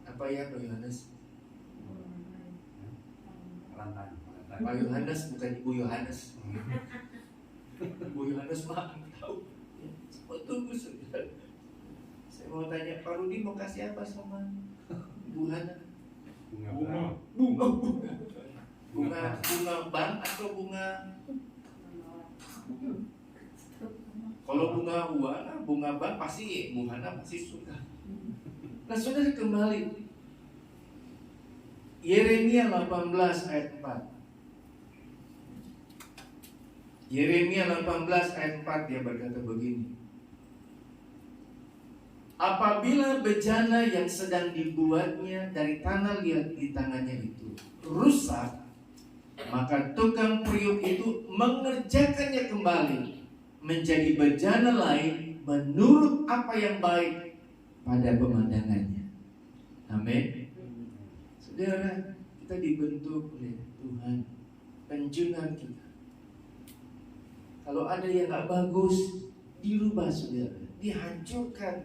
S6: Apa ya Pak Yohanes? Pak Yohanes bukan Ibu Yohanes. Ibu Yohanes mah tahu. Semua tunggu saudara. Saya mau tanya Pak Rudi mau kasih apa sama Ibu Hana? Bunga bank atau bunga? Kalau bunga bank pasti Bu Hana pasti suka. Nah saudara kembali Yeremia 18 ayat 4. Yeremia 18 ayat 4 dia berkata begini. Apabila bejana yang sedang dibuatnya dari tanah liat di tangannya itu rusak, maka tukang periuk itu mengerjakannya kembali menjadi bejana lain menurut apa yang baik pada pemandangannya. Amin. Saudara, kita dibentuk oleh Tuhan, penjunan kita. Kalau ada yang gak bagus, dirubah saudara, dihancurkan,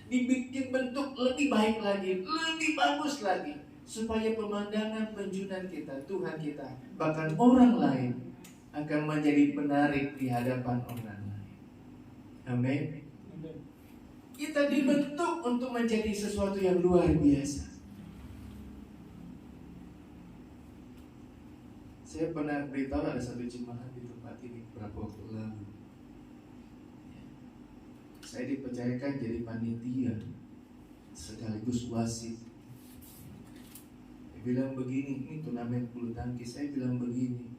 S6: dibikin bentuk lebih baik lagi, lebih bagus lagi, supaya pemandangan penjunan kita, Tuhan kita, bahkan orang lain akan menjadi menarik di hadapan orang lain. Amin. Kita dibentuk untuk menjadi sesuatu yang luar biasa. Saya pernah beritahu ada satu jemaat di tempat ini beberapa waktu lalu. Saya dipercayakan jadi panitia sekaligus wasit. Dia bilang begini, ini turnamen bulu tangkis. Saya bilang begini,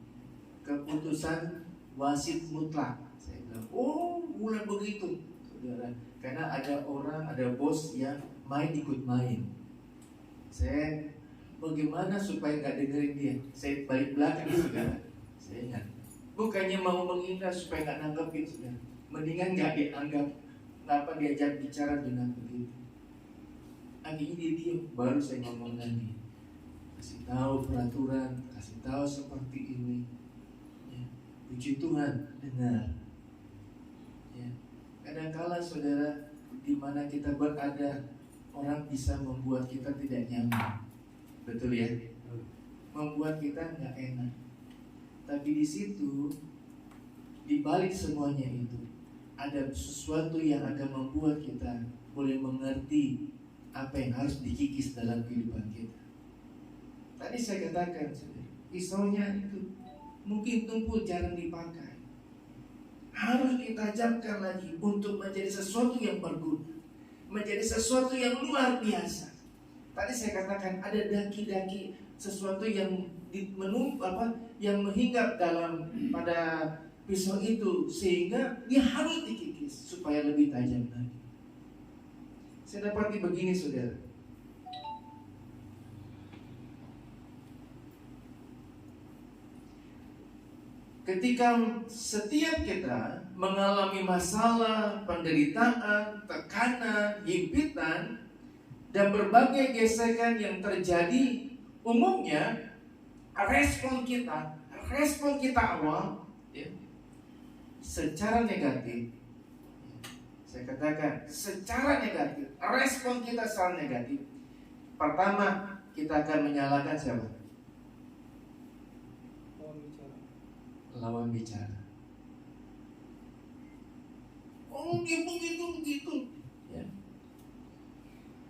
S6: keputusan wasit mutlak. Saya bilang, oh mulai begitu, saudara. Karena ada orang, ada bos yang ikut main. Saya bagaimana supaya nggak dengerin dia? Saya balik belakang saudara. Saya ingat, bukannya mau menghindar supaya nggak nanggepin saudara. Mendingan nggak dianggap, kenapa diajak bicara dengan begitu. Akhirnya dia diam, baru saya ngomong lagi. Kasih tahu peraturan, kasih tahu seperti ini. Ya. Puji Tuhan, dengar. Ya. Kadang-kala saudara, di mana kita berada, orang bisa membuat kita tidak nyaman. Betul ya? Membuat kita nggak enak. Tapi di situ, di balik semuanya itu, ada sesuatu yang akan membuat kita boleh mengerti apa yang harus dikikis dalam kehidupan kita. Tadi saya katakan, saudara, Pisaunya itu mungkin tumpul, jarang dipakai. Harus ditajamkan lagi untuk menjadi sesuatu yang berguna, menjadi sesuatu yang luar biasa. Tadi saya katakan ada daki-daki, sesuatu yang yang menghinggap dalam pada pisau itu, sehingga dia harus dikikis supaya lebih tajam lagi. Saya dapati begini, saudara. Ketika setiap kita mengalami masalah, penderitaan, tekanan, himpitan, dan berbagai gesekan yang terjadi, umumnya respon kita awal ya, secara negatif. Saya katakan secara negatif, respon kita secara negatif. Pertama, kita akan menyalahkan siapa? Lawan bicara. Oh, dia begitu. Ya.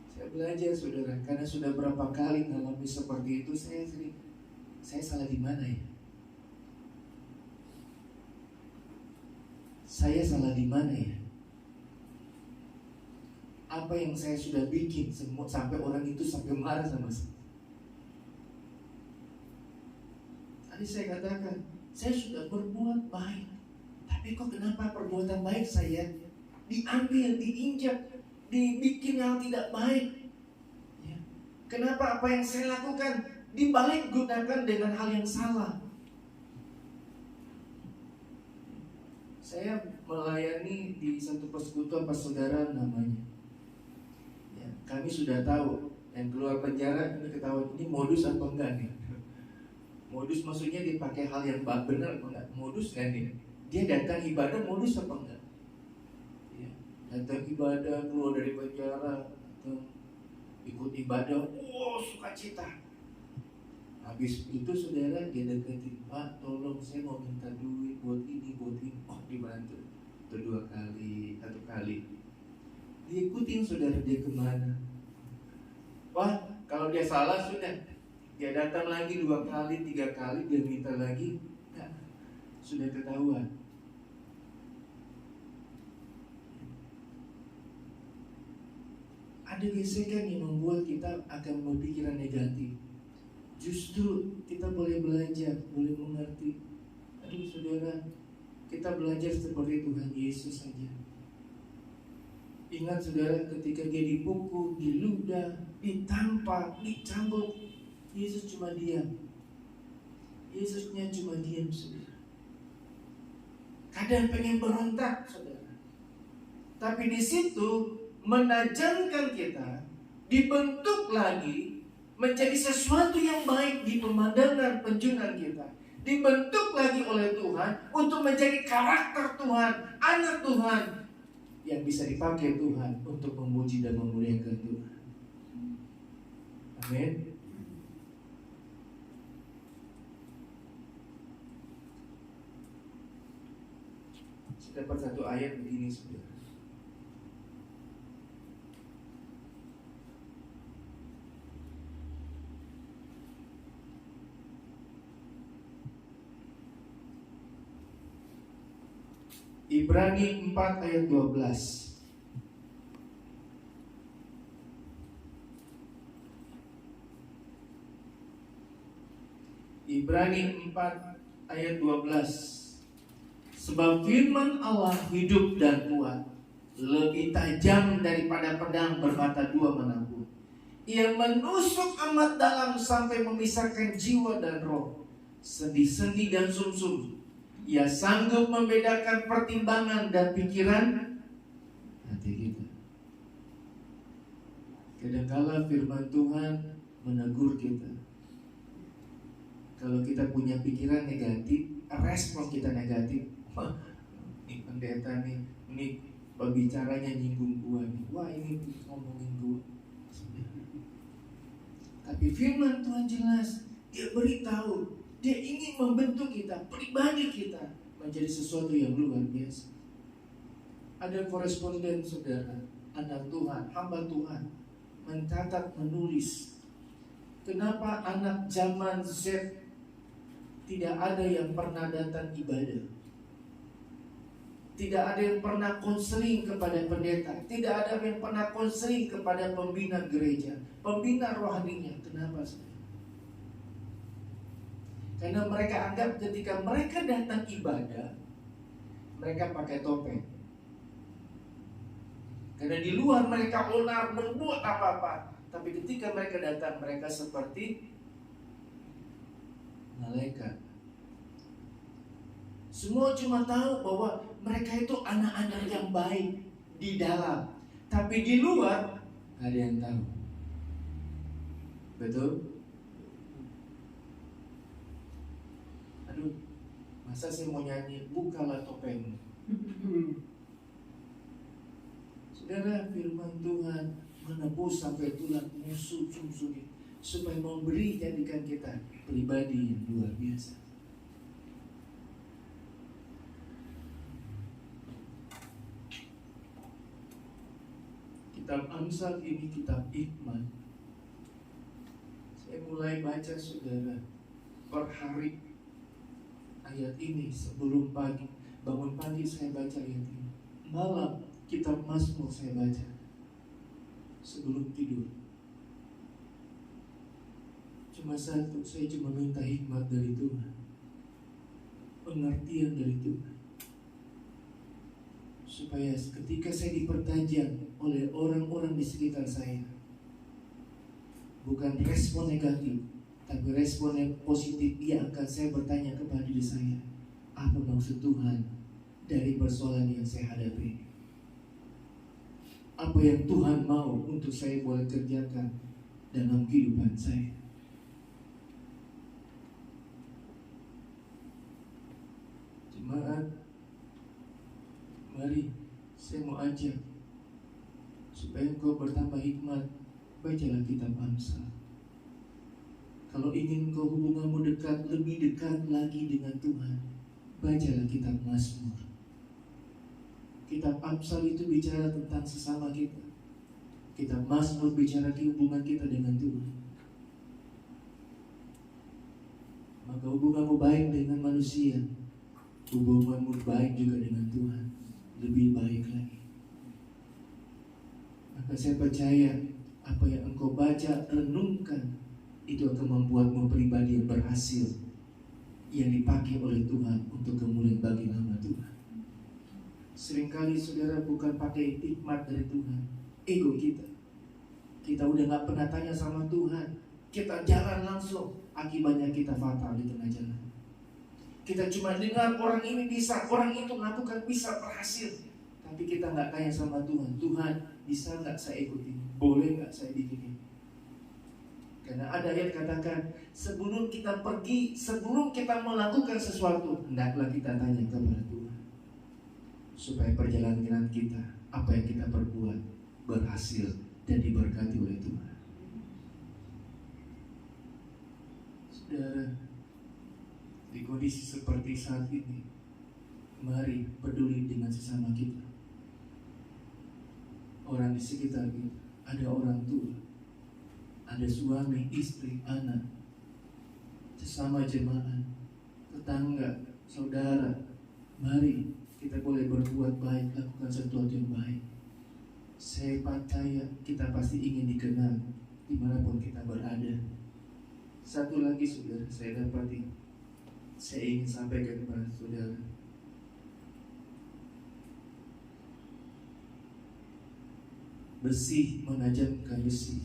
S6: Saya belajar, saudara, karena sudah berapa kali mengalami seperti itu. Saya salah di mana ya? Saya salah di mana ya? Apa yang saya sudah bikin sampai orang itu sampai marah sama saya? Tadi saya katakan, saya sudah berbuat baik, tapi kok kenapa perbuatan baik saya diambil, diinjak, dibikin yang tidak baik? Ya. Kenapa apa yang saya lakukan dibalik gunakan dengan hal yang salah? Saya melayani di satu persekutuan saudara namanya. Ya, kami sudah tahu yang keluar penjara ini ketahuan ini modus apa enggak nih? Modus maksudnya dipakai hal yang benar apa enggak? Modus kan nih? Dia datang ibadah modus apa enggak? Ya, datang ibadah, keluar dari penjara, atau ikut ibadah, sukacita. Habis itu saudara dia deketin, Pak tolong saya mau minta duit buat ini, dibantu. Itu 2 kali, 1 kali. Diikutin saudara dia kemana? Wah, kalau dia salah sudah. Dia datang lagi 2 kali, 3 kali, dia minta lagi. Nah, sudah ketahuan. Ada gesekan yang membuat kita akan berpikiran negatif. Justru kita boleh belajar, boleh mengerti. Aduh saudara, kita belajar seperti Tuhan Yesus saja. Ingat saudara, ketika dia dipukul, diludah, ditampar, dicambuk, Yesus cuma diam. Yesusnya cuma diam, saudara. Kadang pengen berontak, saudara. Tapi di situ menajamkan kita, dibentuk lagi menjadi sesuatu yang baik di pemandangan penjunan kita. Dibentuk lagi oleh Tuhan untuk menjadi karakter Tuhan, anak Tuhan yang bisa dipakai Tuhan untuk memuji dan memuliakan Tuhan. Amin. Dapat satu ayat begini saudara. Ibrani 4 ayat 12. Ibrani 4 ayat 12. Sebab firman Allah hidup dan kuat, lebih tajam daripada pedang bermata 2 manapun. Ia menusuk amat dalam sampai memisahkan jiwa dan roh, sendi-sendi dan sumsum. Ia sanggup membedakan pertimbangan dan pikiran hati kita. Kadang-kala firman Tuhan menegur kita. Kalau kita punya pikiran negatif, respon kita negatif. Ini pendeta nih, ini pembicaranya nyinggung gua nih. Wah ini ngomongin gua. Tapi firman Tuhan jelas, dia beritahu, dia ingin membentuk kita, pribadi kita menjadi sesuatu yang luar biasa. Ada koresponden saudara, anak Tuhan, hamba Tuhan, mencatat, menulis. Kenapa anak zaman Z tidak ada yang pernah datang ibadah. Tidak ada yang pernah konseling kepada pendeta. Tidak ada yang pernah konseling kepada pembina gereja, pembina rohaninya. Kenapa, saudara? Karena mereka anggap ketika mereka datang ibadah, mereka pakai topeng. Karena di luar mereka onar, berbuat apa-apa. Tapi ketika mereka datang, mereka seperti malaikat. Semua cuma tahu bahwa mereka itu anak-anak yang baik di dalam, tapi di luar gak ada yang tahu. Betul? Aduh, masa saya mau nyanyi, bukalah topeng. Saudara, firman Tuhan menebus sampai tulang musuh sumsum, supaya memberi jadikan kita pribadi yang luar biasa. Kitab Amsal ini kitab hikmat. Saya mulai baca, saudara, per hari ayat ini sebelum pagi. Bangun pagi saya baca ayat ini. Malam kitab Mazmur saya baca sebelum tidur. Cuma satu, saya cuma minta hikmat dari Tuhan, pengertian dari Tuhan, supaya ketika saya dipertajam oleh orang-orang di sekitar saya, bukan respon negatif, tapi respon yang positif, yang akan saya bertanya kepada diri saya, apa maksud Tuhan dari persoalan yang saya hadapi? Apa yang Tuhan mau untuk saya boleh kerjakan dalam kehidupan saya? Jemaat, mari saya mau ajak supaya engkau bertambah hikmat. Bacalah kitab Amsal. Kalau ingin engkau hubunganmu dekat, lebih dekat lagi dengan Tuhan, bacalah kitab Mazmur. Kitab Amsal itu bicara tentang sesama kita. Kitab Mazmur bicara hubungan kita dengan Tuhan. Maka hubunganmu baik dengan manusia, hubunganmu baik juga dengan Tuhan, lebih baik lagi. Maka saya percaya apa yang engkau baca, renungkan, itu akan membuatmu pribadi yang berhasil, yang dipakai oleh Tuhan untuk kemuliaan bagi nama Tuhan. Seringkali saudara bukan pakai hikmat dari Tuhan, ego kita. Kita udah gak pernah tanya sama Tuhan, kita jalan langsung, akibatnya kita fatal di tengah jalan. Kita cuma dengar orang ini bisa, orang itu melakukan bisa, berhasil, tapi kita gak tanya sama Tuhan, Tuhan bisa gak saya ikuti? Boleh gak saya bikin ini? Karena ada yang katakan, sebelum kita pergi, sebelum kita melakukan sesuatu, hendaklah kita tanya kepada Tuhan, supaya perjalanan kita, apa yang kita perbuat, berhasil dan diberkati oleh Tuhan. Saudara, di kondisi seperti saat ini, mari peduli dengan sesama kita. Orang di sekitar kita, ada orang tua, ada suami, istri, anak, sesama jemaat, tetangga, saudara. Mari kita boleh berbuat baik, lakukan sesuatu yang baik. Saya percaya kita pasti ingin dikenal dimanapun kita berada. Satu lagi saudara, saya dapati, saya ingin sampaikan kepada saudara. Besi menajamkan besi,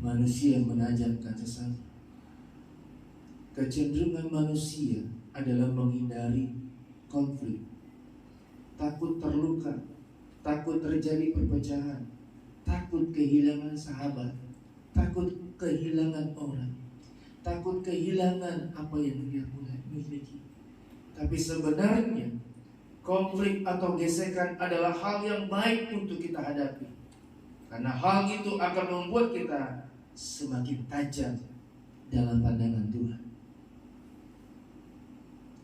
S6: manusia menajamkan sesama. Kecenderungan manusia adalah menghindari konflik, takut terluka, takut terjadi perpecahan, takut kehilangan sahabat, takut kehilangan orang, takut kehilangan apa yang dia miliki. Tapi sebenarnya konflik atau gesekan adalah hal yang baik untuk kita hadapi, karena hal itu akan membuat kita semakin tajam dalam pandangan Tuhan.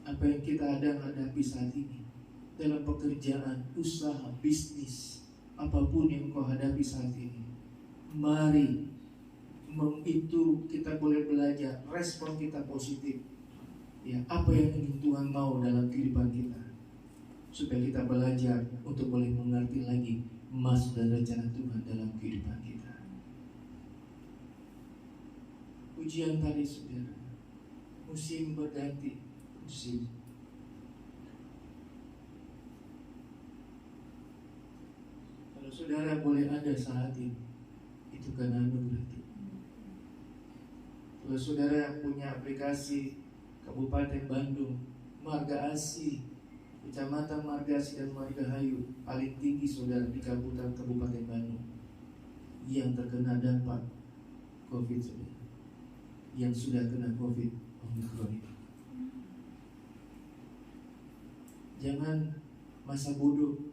S6: Apa yang kita hadapi saat ini, dalam pekerjaan, usaha, bisnis, apapun yang kau hadapi saat ini, mari itu kita boleh belajar, respon kita positif. Ya, apa yang ingin Tuhan mau dalam kehidupan kita, supaya kita belajar untuk boleh mengerti lagi maksud dan rencana Tuhan dalam kehidupan kita. Ujian tadi saudara, musim berganti musim. Kalau saudara boleh ada saat ini, itu karena anugerah Tuhan. Kalau saudara punya aplikasi Kabupaten Bandung, Marga Asih, Kecamatan Marga Asih dan Margahayu, paling tinggi saudara di Kabupaten Bandung yang terkena dampak COVID saudara, yang sudah kena COVID Omicron itu. Jangan masa bodoh.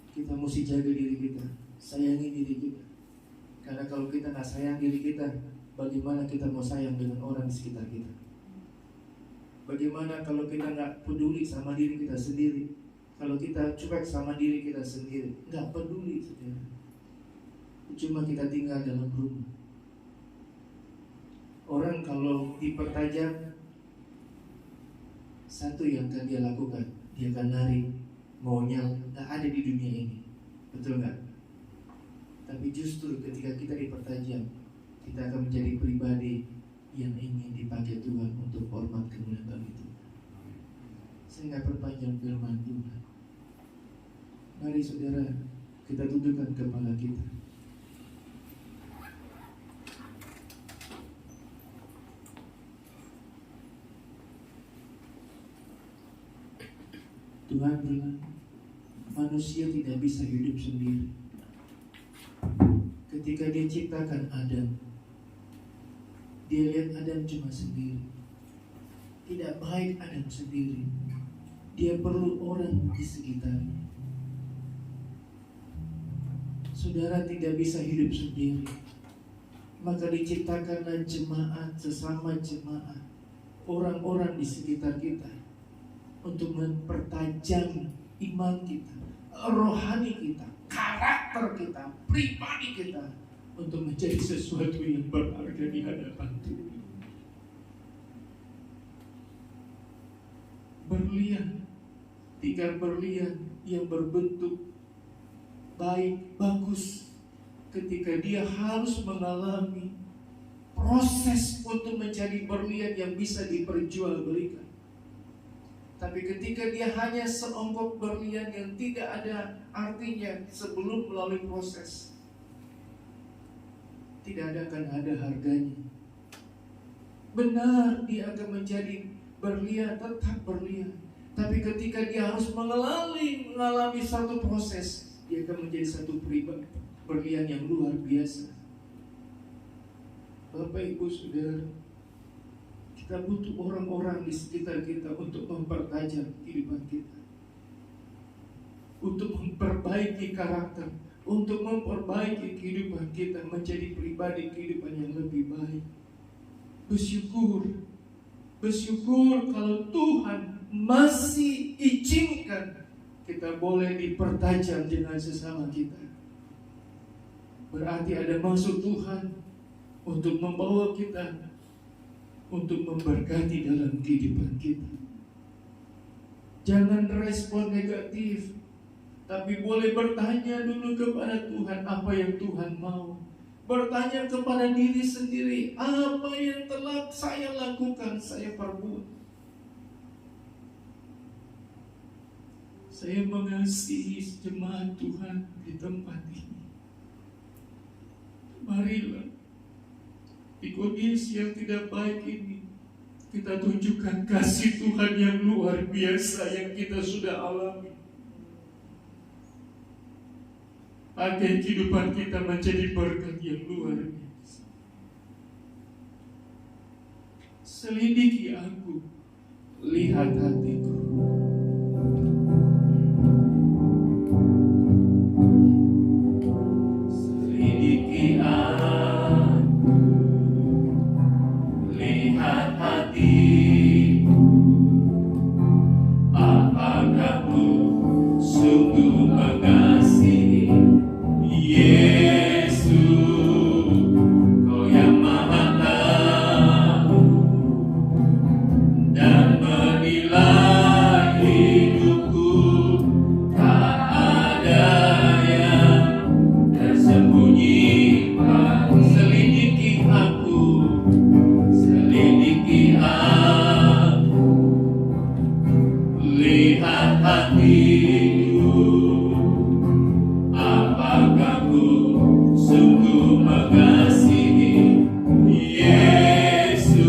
S6: Kita mesti jaga diri kita, sayangi diri kita. Karena kalau kita nggak sayang diri kita, bagaimana kita mau sayang dengan orang di sekitar kita? Bagaimana kalau kita nggak peduli sama diri kita sendiri? Kalau kita cuek sama diri kita sendiri, nggak peduli saudara. Cuma kita tinggal dalam rumah. Orang kalau dipertajam, satu yang akan dia lakukan, dia akan lari, maunya nggak ada di dunia ini, betul nggak? Tapi justru ketika kita dipertajam, kita akan menjadi pribadi yang ingin dipakai Tuhan untuk hormat kemuliaan bagi Tuhan. Saya nggak perpanjang firman Tuhan. Mari saudara, kita tundukkan kepala kita. Tuhan bilang, manusia tidak bisa hidup sendiri. Ketika dia ciptakan Adam, dia lihat Adam cuma sendiri. Tidak baik Adam sendiri. Dia perlu orang di sekitarnya. Saudara tidak bisa hidup sendiri. Maka diciptakanlah jemaat, sesama jemaat, orang-orang di sekitar kita, untuk mempertajam iman kita, rohani kita, karakter kita, pribadi kita, untuk menjadi sesuatu yang berharga di hadapan Tuhan. Berlian, tinggal berlian yang berbentuk baik, bagus, ketika dia harus mengalami proses untuk menjadi berlian yang bisa diperjualbelikan. Tapi ketika dia hanya seonggok berlian yang tidak ada artinya sebelum melalui proses, tidak akan ada harganya. Benar, dia akan menjadi berlian, tetap berlian. Tapi ketika dia harus mengalami satu proses, dia akan menjadi satu pribadi berlian yang luar biasa. Bapak Ibu Saudara, kita butuh orang-orang di sekitar kita untuk mempertajam kehidupan kita, untuk memperbaiki karakter, untuk memperbaiki kehidupan kita menjadi pribadi kehidupan yang lebih baik. Bersyukur kalau Tuhan masih izinkan kita boleh dipertajam dengan sesama kita. Berarti ada maksud Tuhan untuk membawa kita, untuk memberkati dalam kehidupan kita. Jangan respon negatif, tapi boleh bertanya dulu kepada Tuhan apa yang Tuhan mau. Bertanya kepada diri sendiri, apa yang telah saya lakukan, saya perbuat. Saya mengasihi jemaat Tuhan di tempat ini. Marilah di kondisi yang tidak baik ini, kita tunjukkan kasih Tuhan yang luar biasa yang kita sudah alami. Agar kehidupan kita menjadi berkat yang luar biasa. Selidiki aku, lihat hatiku. Selidiki aku, lihat hatiku. Apakah ku sungguh mengasihi Yesus, Kau yang Maha Tahu. mengasihi Yesus,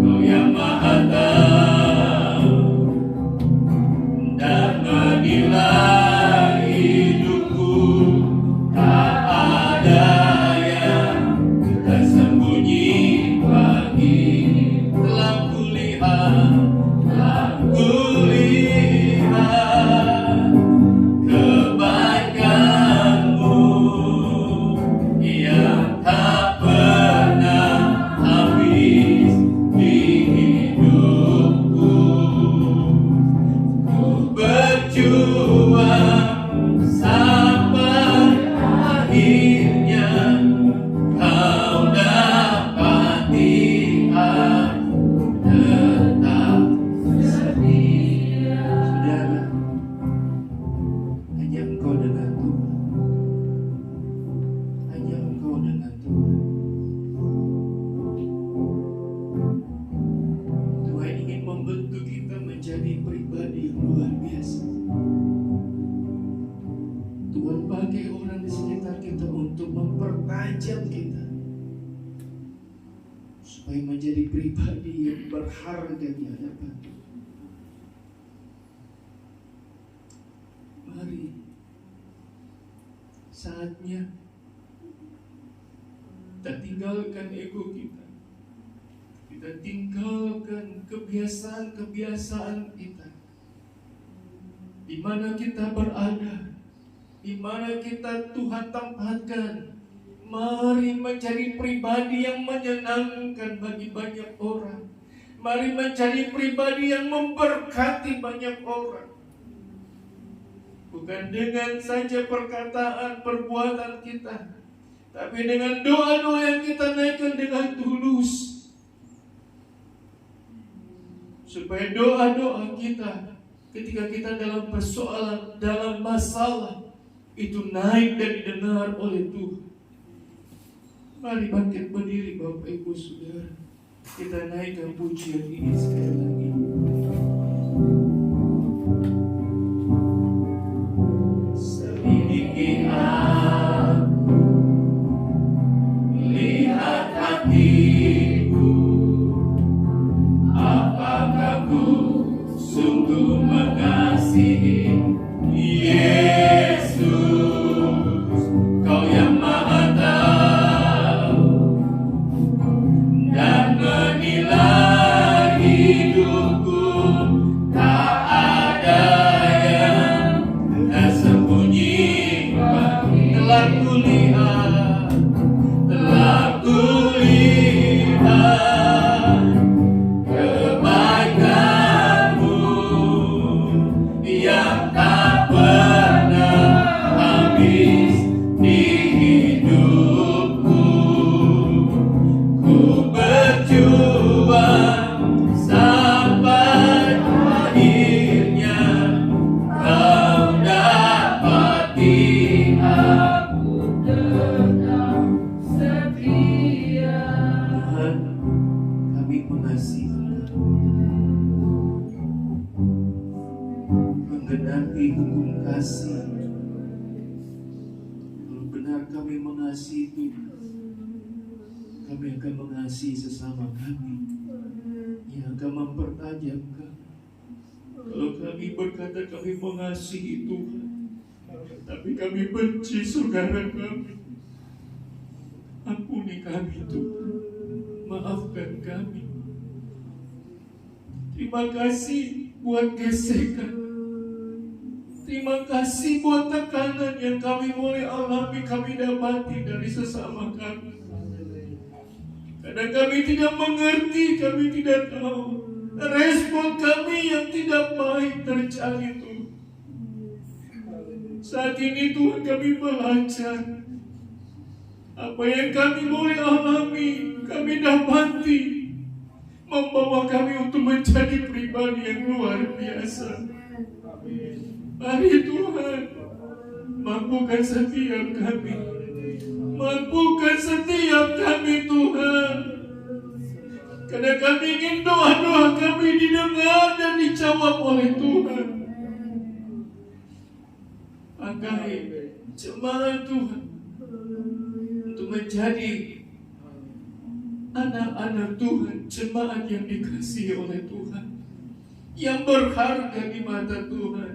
S6: Kau yang Maha tahu dan menilai hidupku. Tak ada yang tersembunyi bagi. Telah kulihat kebaikan-Mu yang tak pernah habis di hidupku. Ku berjuang sampai akhirnya Kau dapati aku tetap setia. Saudara, hanya Engkau dengan Tuhan. Hanya Engkau dengan Tuhan. Tuhan ingin membentuk kita menjadi pribadi yang luar biasa. Tuhan pakai orang di sekitar kita untuk mempertajam kita supaya menjadi pribadi yang berharga di hadapan Tuhan. Mari, saatnya kita tinggalkan ego kita. Kita tinggalkan kebiasaan-kebiasaan kita. Di mana kita berada, di mana kita Tuhan tempatkan. Mari menjadi pribadi yang menyenangkan bagi banyak orang. Mari menjadi pribadi yang memberkati banyak orang. Bukan dengan saja perkataan, perbuatan kita, tapi dengan doa-doa yang kita naikkan dengan tulus. Supaya doa-doa kita ketika kita dalam persoalan, dalam masalah, itu naik dan didengar oleh Tuhan. Mari bangkit berdiri Bapak Ibu Saudara. Kita naikkan pujian ini sekali lagi. Selidiki aku, lihat hatiku, apakah ku sungguh mengasihi Yesus, Kau yang Maha tahu dan menilai hidupku. Tak ada yang tersembunyi bagi. Telah kulihat kebaikan-Mu yang tak pernah habis di hidupku. Ku berjuang sampai akhirnya Kau dapati aku tetap setia. Tuhan, kami mengasihi Engkau. Menggenapi hukum kasih. Kalau benar kami mengasihi Tuhan, kami akan mengasihi sesama kami, yang akan mempertajam kami. Kalau kami berkata kami mengasihi Tuhan, tapi kami benci saudara kami, ampuni kami Tuhan, maafkan kami. Terima kasih buat gesekan. Terima kasih buat tekanan yang kami mulai alami, kami dapati dari sesama kami. Karena kami tidak mengerti, kami tidak tahu. Respon kami yang tidak baik terjadi Tuhan. Saat ini Tuhan kami belajar. Apa yang kami mulai alami, kami dapati, membawa kami untuk menjadi pribadi yang luar biasa. Mari Tuhan, mampukan setiap kami. Mampukan setiap kami Tuhan. Karena kami ingin doa-doa kami didengar dan dijawab oleh Tuhan. Pakai jemaat Tuhan menjadi anak-anak Tuhan, jemaat yang dikasihi oleh Tuhan, yang berharga di mata Tuhan,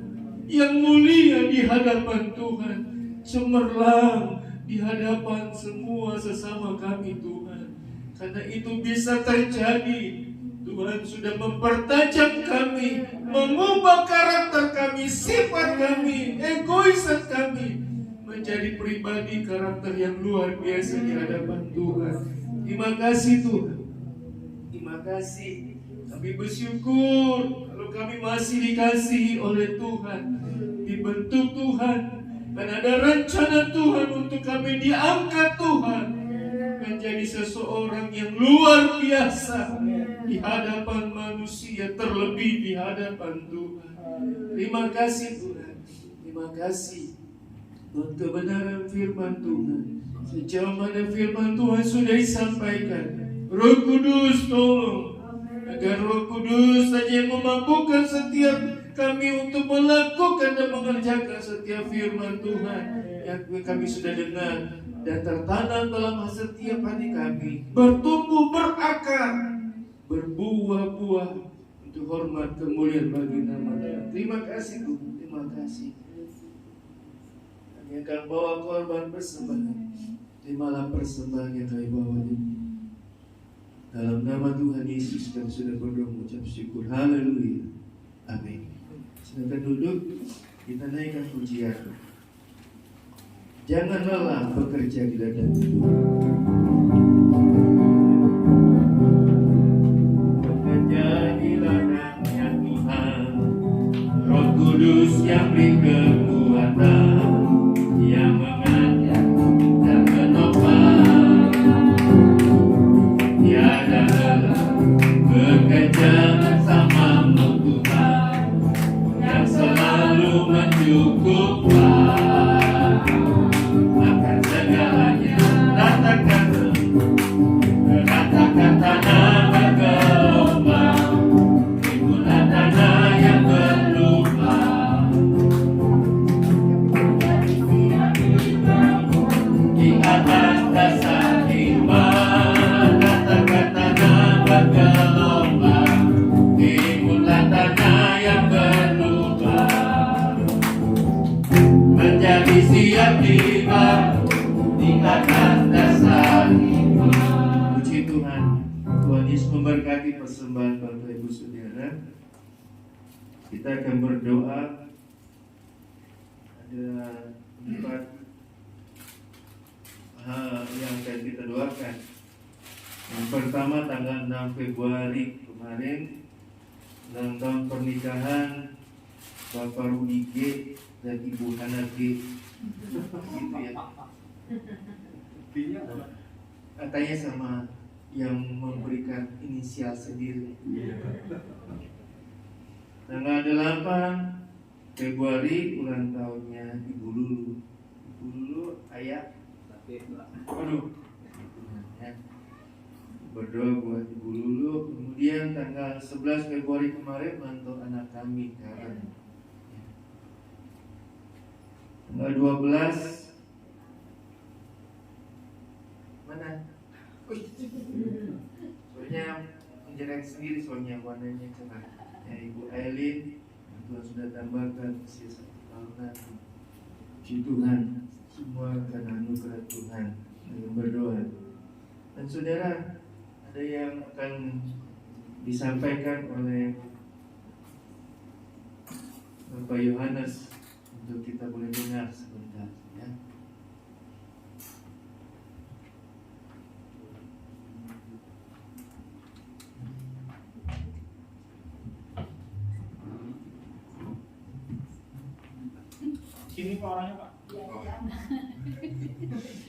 S6: yang mulia di hadapan Tuhan, cemerlang di hadapan semua sesama kami Tuhan. Karena itu bisa terjadi, Tuhan sudah mempertajam kami, mengubah karakter kami, sifat kami, egoisan kami menjadi pribadi karakter yang luar biasa di hadapan Tuhan. Terima kasih Tuhan. Terima kasih. Kami bersyukur kalau kami masih dikasihi oleh Tuhan, dibentuk Tuhan, dan ada rencana Tuhan untuk kami diangkat Tuhan menjadi seseorang yang luar biasa di hadapan manusia, terlebih di hadapan Tuhan. Terima kasih Tuhan. Terima kasih buat kebenaran firman Tuhan. Sejauh mana firman Tuhan sudah disampaikan, Roh Kudus tolong agar Roh Kudus saja yang memampukan setiap kami untuk melakukan dan mengerjakan setiap firman Tuhan yang kami sudah dengar dan tertanam dalam setiap hati kami, bertumbuh, berakar, berbuah-buah untuk hormat kemuliaan bagi nama Tuhan. Terima kasih Tuhan, terima kasih. Kami akan bawa korban persembahan. Terimalah persembahan yang kami bawa ini. Dalam nama Tuhan Yesus kami sudah berdoa mengucap syukur. Haleluya. Amin. Silakan duduk. Kita naikkan pujian. Jangan lelah bekerja di ladang Tuhan. Bekerja di ladangnya Tuhan. Roh Kudus yang beri kekuatan, yang mengajak dan menopang. Tiada lelah bekerja bersamamu Tuhan, yang selalu mencukupkan akan segalanya. Ratakan tanah bergelombang, itulah tanah yang berlubang. Di atas dasar iman, ratakan tanah bergelombang, itulah tanah yang berlubang. Menjadi siap dibangun di atas dasar iman. Puji Tuhan. Tuhan Yesus memberkati persembahan Bapak Ibu Saudara. Kita akan berdoa. Ada 4 hal yang akan kita doakan. Yang pertama, tanggal 6 Februari kemarin, ulang tahun pernikahan Bapak Rudi G dan Ibu Hana G. Gitu ya. Katanya sama yang memberikan inisial sendiri. Tanggal 8 Februari ulang tahunnya Ibu Lulu. Ibu Lulu ayah. Waduh. Ya. Berdoa buat Ibu Lulu. Kemudian tanggal 11 Februari kemarin ulang tahun anak kami Karen. Tanggal 12 mana? Soalnya menjelek sendiri, soalnya warnanya cerah. Ya, Ibu Aileen, Tuhan sudah tambahkan usia 1 tahunan. Puji Tuhan, semua karena anugerah Tuhan. Dengan berdoa. Dan saudara, ada yang akan disampaikan oleh Bapak Yohanes untuk kita boleh dengar sebentar, ya.
S4: Sini Pak orangnya Pak.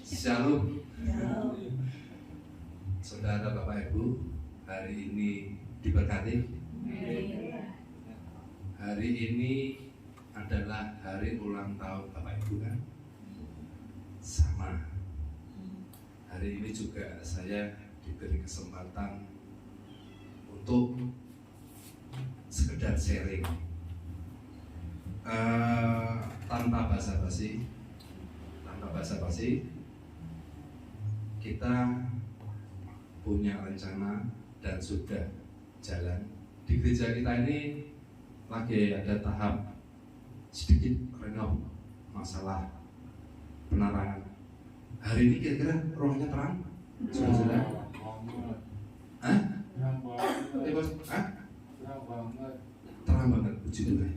S2: Shalom. Saudara Bapak Ibu, hari ini diberkati. Hari ini adalah hari ulang tahun Bapak Ibu kan? Sama. Hari ini juga saya diberi kesempatan untuk sekedar sharing. Tanpa basa-basi, kita punya rencana dan sudah jalan. Di gereja kita ini lagi ada tahap sedikit renov masalah penerangan. Hari ini kira-kira ruangnya terang? Sudah? Hah? Bos? Hah? Terang banget, puji Tuhan.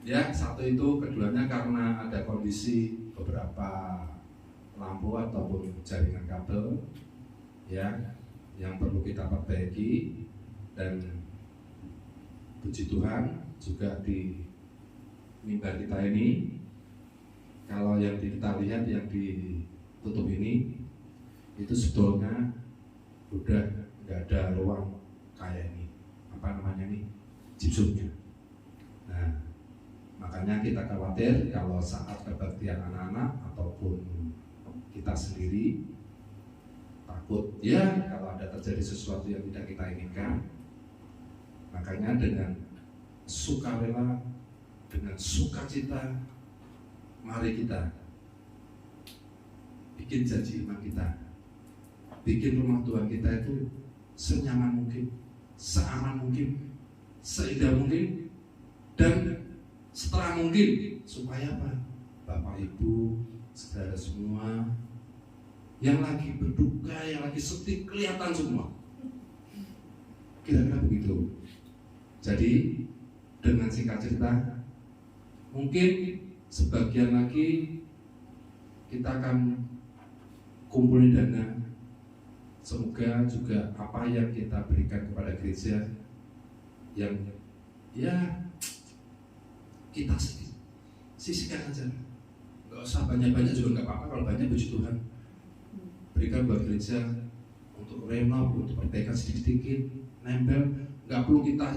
S2: Ya, satu itu, keduanya karena ada kondisi beberapa lampu ataupun jaringan kabel ya yang perlu kita perbaiki, dan puji Tuhan juga di mimbar kita ini, kalau yang kita lihat yang ditutup ini itu sebetulnya udah nggak ada ruang kayak ini, apa namanya nih, gypsumnya. Nah, makanya kita khawatir kalau saat kebaktian anak-anak ataupun kita sendiri takut ya kalau ada terjadi sesuatu yang tidak kita inginkan. Makanya dengan sukarela, dengan sukacita, mari kita bikin janji iman kita, bikin rumah Tuhan kita itu senyaman mungkin, seaman mungkin, seindah mungkin, dan seterang mungkin, supaya apa? Bapak Ibu, saudara semua yang lagi berduka, yang lagi sedih, kelihatan semua. Kira-kira begitu. Jadi dengan singkat cerita, mungkin sebagian lagi kita akan kumpulin dana. Semoga juga apa yang kita berikan kepada gereja yang ya kita sisihkan aja, nggak usah banyak-banyak juga nggak apa-apa. Kalau banyak puji Tuhan, berikan buat gereja untuk renov, untuk perbaikan sedikit-sedikit, nempel. Nggak perlu kita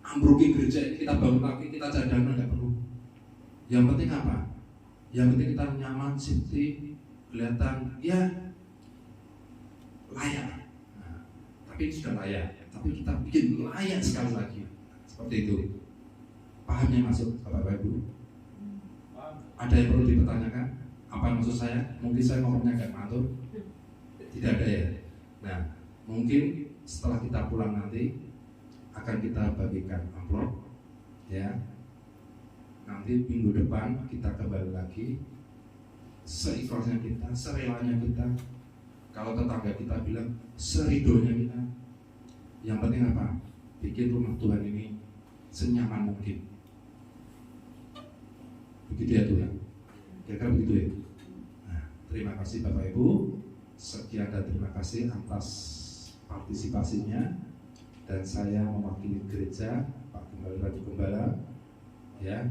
S2: ambrukin gereja, kita bangun lagi, kita cadangan, nggak perlu. Yang penting apa? Yang penting kita nyaman, safety, kelihatan ya layak. Nah, tapi sudah layak, tapi kita bikin layak sekali lagi, seperti itu. Pahamnya masuk, Bapak Ibu? Ada yang perlu dipertanyakan? Apa yang maksud saya? Mungkin saya ngomongnya agak mantul. Tidak ada ya. Nah, mungkin setelah kita pulang nanti akan kita bagikan amplop, ya. Nanti minggu depan kita kembali lagi, seikhlasnya kita, serelanya kita. Kalau tetangga kita bilang seridonya kita, yang penting apa? Bikin rumah Tuhan ini senyaman mungkin. Begitu ya Tuhan. Kira-kira begitu ya. Nah, terima kasih Bapak Ibu. Sekian dan terima kasih atas partisipasinya. Dan saya mewakili gereja, Pak Gembala Ratu Gembala, ya.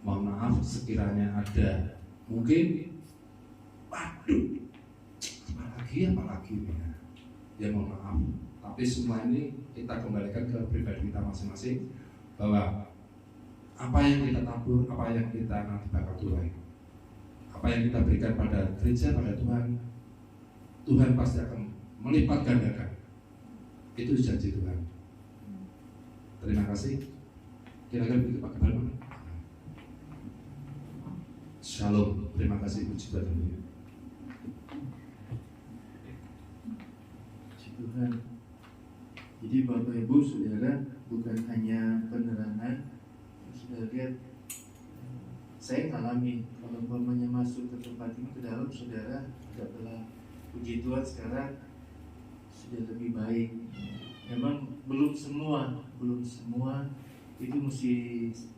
S2: Mohon maaf sekiranya ada mungkin, waduh, apalagi ya mohon maaf. Tapi semua ini kita kembalikan ke pribadi kita masing-masing, bahwa apa yang kita tabur, apa yang kita nanti bakal tuai, apa yang kita berikan pada gereja, pada Tuhan, Tuhan pasti akan melipat gandakan. Itu janji Tuhan. Terima kasih. Kira-kira begitu Pak Gembala. Shalom. Terima kasih puji Tuhan.
S6: Puji Tuhan. Jadi Bapak Ibu Saudara, bukan hanya penerangan. Sudah lihat, saya ngalami kalau umpamanya masuk ke tempat ini ke dalam, saudara adalah puji Tuhan sekarang sudah lebih baik. Memang belum semua itu mesti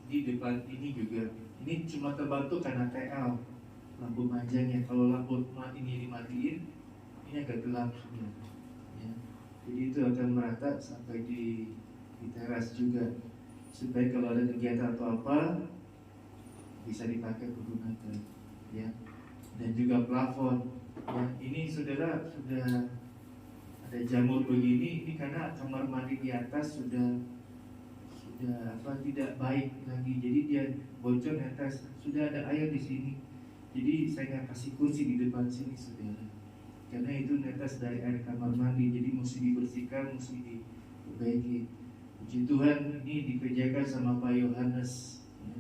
S6: di depan ini juga. Ini cuma terbantu karena TL lampu panjangnya. Kalau lampu ini dimatiin, ini agak gelap sebenarnya. Ya. Jadi itu akan merata sampai di teras juga, supaya kalau ada kegiatan atau apa bisa dipakai menggunakan, ya. Dan juga plafon. Ya, ini saudara sudah ada jamur begini, ini karena kamar mandi di atas sudah tidak baik lagi, jadi dia bocor di atas, sudah ada air di sini. Jadi saya nggak kasih kursi di depan sini saudara, karena itu netes dari air kamar mandi, jadi mesti dibersihkan, mesti diperbaiki. Puji Tuhan, ini dikerjakan sama Pak Yohanes, ya.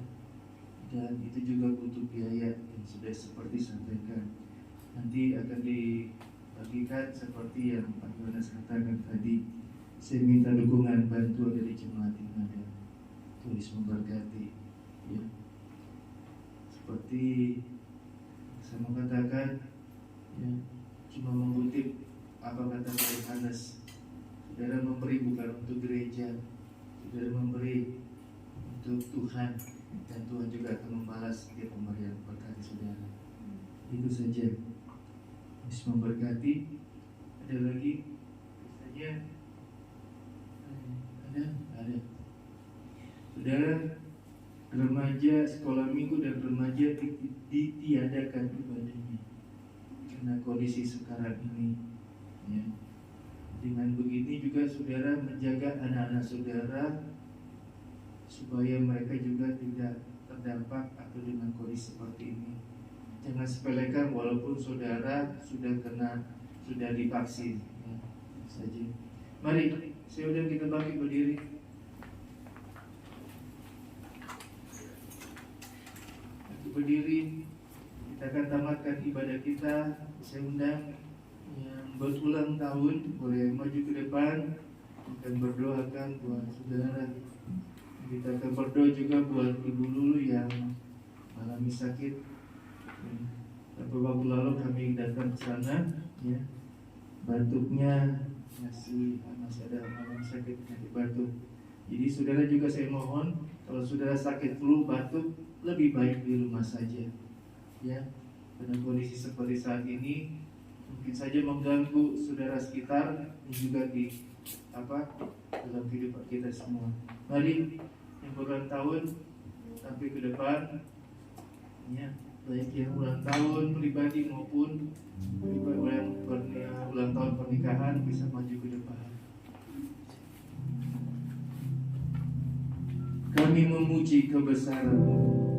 S6: Dan itu juga butuh biaya yang sudah seperti sampaikan. nanti akan dibagikan seperti yang Pak Yohanes katakan tadi. Saya minta dukungan bantuan dari jemaat yang ada, tulis memberkati, ya. Seperti saya mau katakan, ya, cuma mengutip apa kata Pak Yohanes. Saudara memberi bukan untuk gereja, saudara memberi untuk Tuhan, dan Tuhan juga akan membalas setiap pemberian berkati saudara. Itu saja. Yesus memberkati. Ada lagi? Saja. Ada. Saudara, remaja sekolah minggu dan remaja ditiadakan ibadahnya karena kondisi sekarang ini, ya. Dengan begini juga saudara menjaga anak-anak saudara supaya mereka juga tidak terdampak atau dengan kondisi seperti ini. Jangan sepelekan walaupun saudara sudah divaksin, ya. Saja. Mari, saudara kita bangkit berdiri. Berdiri, kita akan tamatkan ibadah kita. Saya undang yang berulang tahun boleh maju ke depan, akan berdoakan buat saudara. Kita akan berdoa juga buat Ibu Lulu yang mengalami sakit. Beberapa waktu lalu kami datang ke sana, ya. Batuknya masih ada mengalami sakit, nanti batuk. Jadi saudara juga saya mohon, kalau saudara sakit flu, batuk, lebih baik di rumah saja, ya. Karena kondisi seperti saat ini mungkin saja mengganggu saudara sekitar dan juga dalam kehidupan kita semua. Mari yang berulang tahun sampai ke depan, ya, baik yang ulang tahun pribadi maupun ulang tahun pernikahan bisa maju ke depan. Kami memuji kebesaran-Mu.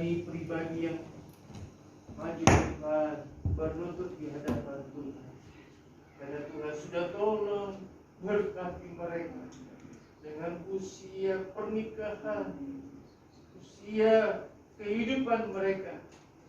S6: Pribadi yang maju Tuhan, berlutut di hadapan Tuhan, karena Tuhan sudah tolong berkati mereka dengan usia pernikahan, usia kehidupan mereka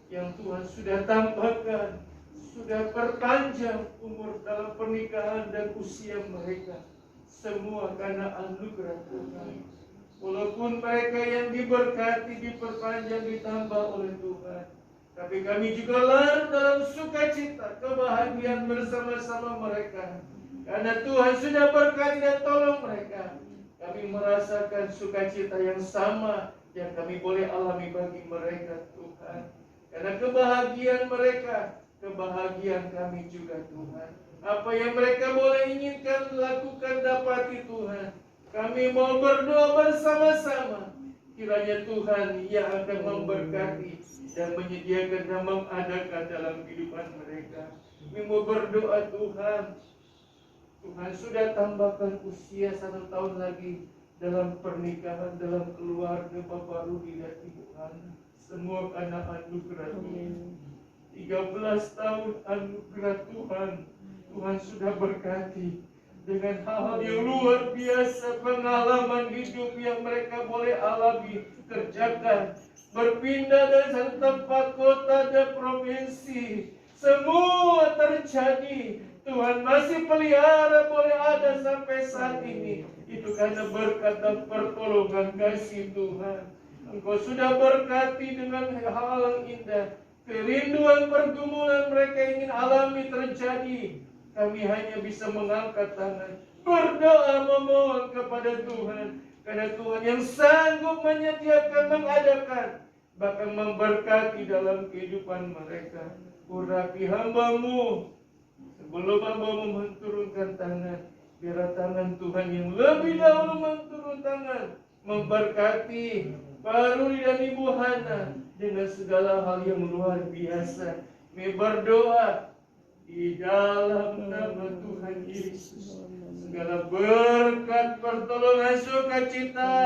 S6: yang Tuhan sudah tambahkan, sudah perpanjang umur dalam pernikahan dan usia mereka, semua karena anugerah Tuhan. Walaupun mereka yang diberkati, diperpanjang, ditambah oleh Tuhan, tapi kami juga larut dalam sukacita, kebahagiaan bersama-sama mereka. Karena Tuhan sudah berkati dan tolong mereka, kami merasakan sukacita yang sama yang kami boleh alami bagi mereka, Tuhan. Karena kebahagiaan mereka, kebahagiaan kami juga, Tuhan. Apa yang mereka boleh inginkan, lakukan, dapati, Tuhan. Kami mau berdoa bersama-sama, kiranya Tuhan yang akan memberkati dan menyediakan dan mengadakan dalam kehidupan mereka. Kami mau berdoa, Tuhan. Tuhan sudah tambahkan usia 1 tahun lagi dalam pernikahan, dalam keluarga Bapak Rudi dan Ibu Ana. Semua karena anugerah Tuhan. 13 tahun anugerah Tuhan. Tuhan sudah berkati. dengan hal-hal yang luar biasa, pengalaman hidup yang mereka boleh alami, kerjakan, berpindah dari satu tempat, kota dan provinsi, semua terjadi. Tuhan masih pelihara boleh ada sampai saat ini. Itu karena berkat dan pertolongan kasih Tuhan. Engkau sudah berkati dengan hal yang indah. Kerinduan pergumulan mereka ingin alami terjadi. Kami hanya bisa mengangkat tangan, berdoa memohon kepada Tuhan. Karena Tuhan yang sanggup menyediakan, mengadakan, bahkan memberkati dalam kehidupan mereka. Urapi hamba-Mu, sebelum hamba-Mu menurunkan tangan, biar tangan Tuhan yang lebih dahulu menurun tangan, memberkati Pak Ruli dan Ibu Hana dengan segala hal yang luar biasa. Kami berdoa di dalam nama Tuhan Yesus, segala berkat, pertolongan, sukacita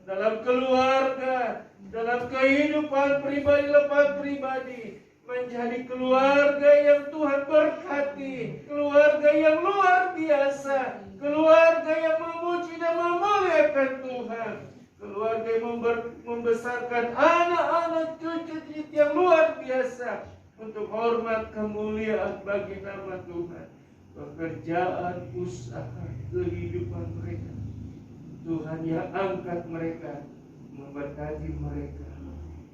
S6: dalam keluarga, dalam kehidupan pribadi lepas pribadi, menjadi keluarga yang Tuhan berkati, keluarga yang luar biasa, keluarga yang memuji dan memuliakan Tuhan, keluarga yang membesarkan anak-anak cucu yang luar biasa untuk hormat kemuliaan bagi nama Tuhan. Pekerjaan, usaha, kehidupan mereka, Tuhan yang angkat mereka, memberkati mereka,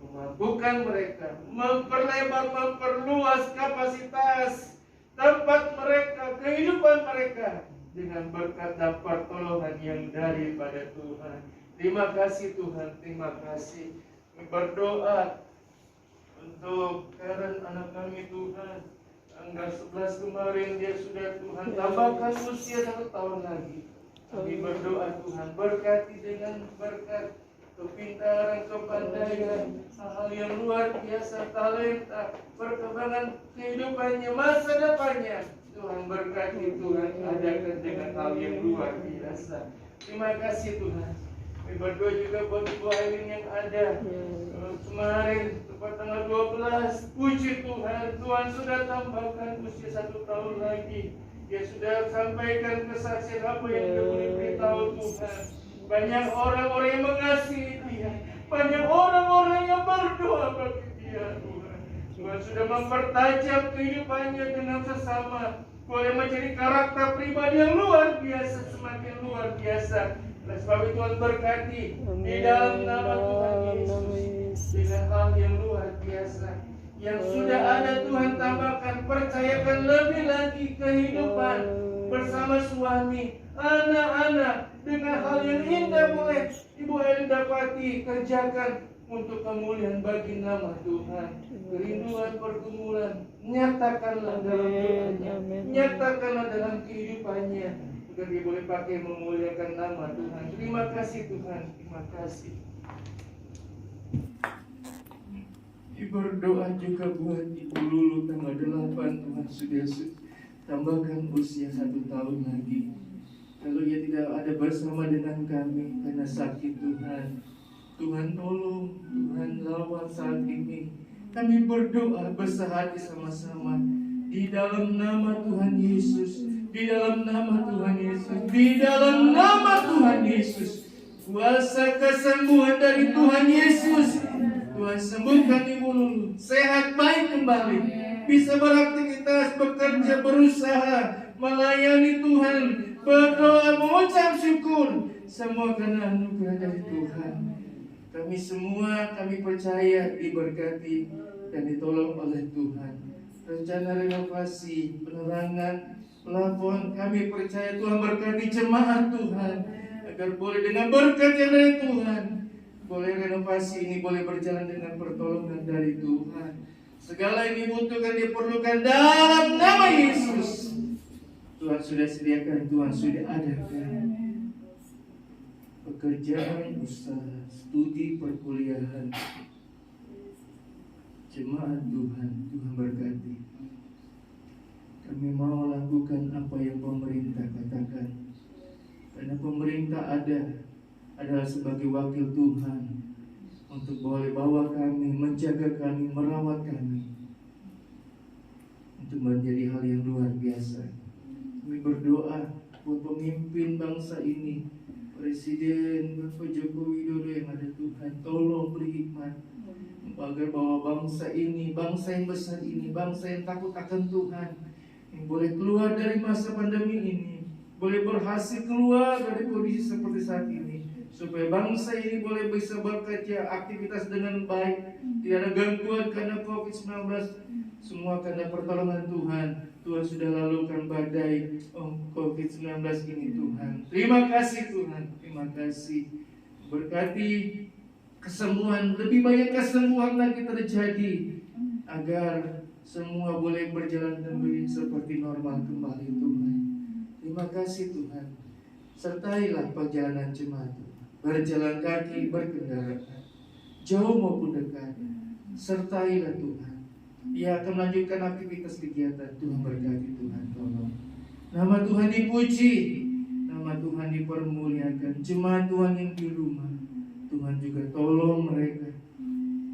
S6: memampukan mereka, memperlebar, memperluas kapasitas tempat mereka, kehidupan mereka dengan berkat dan pertolongan yang daripada Tuhan. Terima kasih Tuhan, terima kasih. Berdoa untuk Karen anak kami Tuhan, tanggal 11 kemarin dia sudah Tuhan tambahkan usia 1 tahun lagi. Kami berdoa Tuhan, berkati dengan berkat kepintaran, kepandaian, hal yang luar biasa, talenta, perkembangan kehidupannya, masa depannya. Tuhan berkati, Tuhan adakan dengan hal yang luar biasa. Terima kasih Tuhan. Kami berdoa juga buat Ibu Aileen yang ada kemarin tepat tanggal 12. Puji Tuhan, Tuhan sudah tambahkan usia 1 tahun lagi. Dia sudah sampaikan kesaksian apa yang dia boleh beritahu Tuhan. Banyak orang-orang yang mengasihi dia, banyak orang-orang yang berdoa bagi dia Tuhan. Tuhan sudah mempertajam kehidupannya dengan sesama, boleh menjadi karakter pribadi yang luar biasa, semakin luar biasa. Oleh sebab itu Tuhan berkati di dalam nama Tuhan Yesus dengan hal yang luar biasa. Yang sudah ada Tuhan tambahkan, percayakan lebih lagi kehidupan bersama suami, anak-anak, dengan hal yang indah boleh Ibu Aileen dapati, kerjakan untuk kemuliaan bagi nama Tuhan. Kerinduan pergumulan, nyatakanlah dalam doanya, nyatakanlah dalam kehidupannya, agar dia boleh pakai memuliakan nama Tuhan. Terima kasih Tuhan, terima kasih. Berdoa juga buat Ibu Lulu tanggal 8 Tuhan sudah tambahkan usia 1 tahun lagi. Kalau ia tidak ada bersama dengan kami karena sakit Tuhan, Tuhan tolong, Tuhan lawan saat ini. Kami berdoa bersehati sama-sama di dalam nama Tuhan Yesus, di dalam nama Tuhan Yesus, di dalam nama Tuhan Yesus. Kuasa kesembuhan dari Tuhan Yesus, Tuhan sembuhkan Ibu Lulu, sehat baik kembali, bisa beraktivitas, bekerja, berusaha, melayani Tuhan, berdoa, mengucap syukur, semua karena anugerah dari Tuhan. Kami semua, kami percaya diberkati dan ditolong oleh Tuhan. Rencana renovasi, penerangan, plafon, kami percaya Tuhan berkati jemaat Tuhan, agar boleh dengan berkat yang dari Tuhan, boleh renovasi ini boleh berjalan dengan pertolongan dari Tuhan. Segala yang dibutuhkan, diperlukan dalam nama Yesus, Tuhan sudah sediakan, Tuhan sudah adakan. Pekerjaan, usaha, studi, perkuliahan, jemaat Tuhan, Tuhan berkati. Kami mau lakukan apa yang pemerintah katakan, karena pemerintah adalah sebagai wakil Tuhan untuk boleh bawa kami, menjaga kami, merawat kami, untuk menjadi hal yang luar biasa. Kami berdoa buat pemimpin bangsa ini, Presiden Bapak Joko Widodo yang ada Tuhan, tolong beri hikmat agar bawa bangsa ini, bangsa yang besar ini, bangsa yang takut akan Tuhan, yang boleh keluar dari masa pandemi ini, boleh berhasil keluar dari kondisi seperti saat ini, supaya bangsa ini boleh bisa bekerja aktivitas dengan baik, tidak ada gangguan karena COVID-19, semua karena pertolongan Tuhan. Tuhan sudah lalukan badai COVID-19 ini Tuhan. Terima kasih Tuhan, terima kasih. Berkati kesembuhan, lebih banyak kesembuhan lagi terjadi, agar semua boleh berjalan kembali seperti normal kembali Tuhan. Terima kasih Tuhan. Sertailah perjalanan jemaat, berjalan kaki, berkendara, jauh maupun dekat. Sertailah Tuhan. Ia akan melanjutkan aktivitas kegiatan. Tuhan berkati, Tuhan tolong. Nama Tuhan dipuji, nama Tuhan dipermuliakan. Jemaat Tuhan yang di rumah, Tuhan juga tolong mereka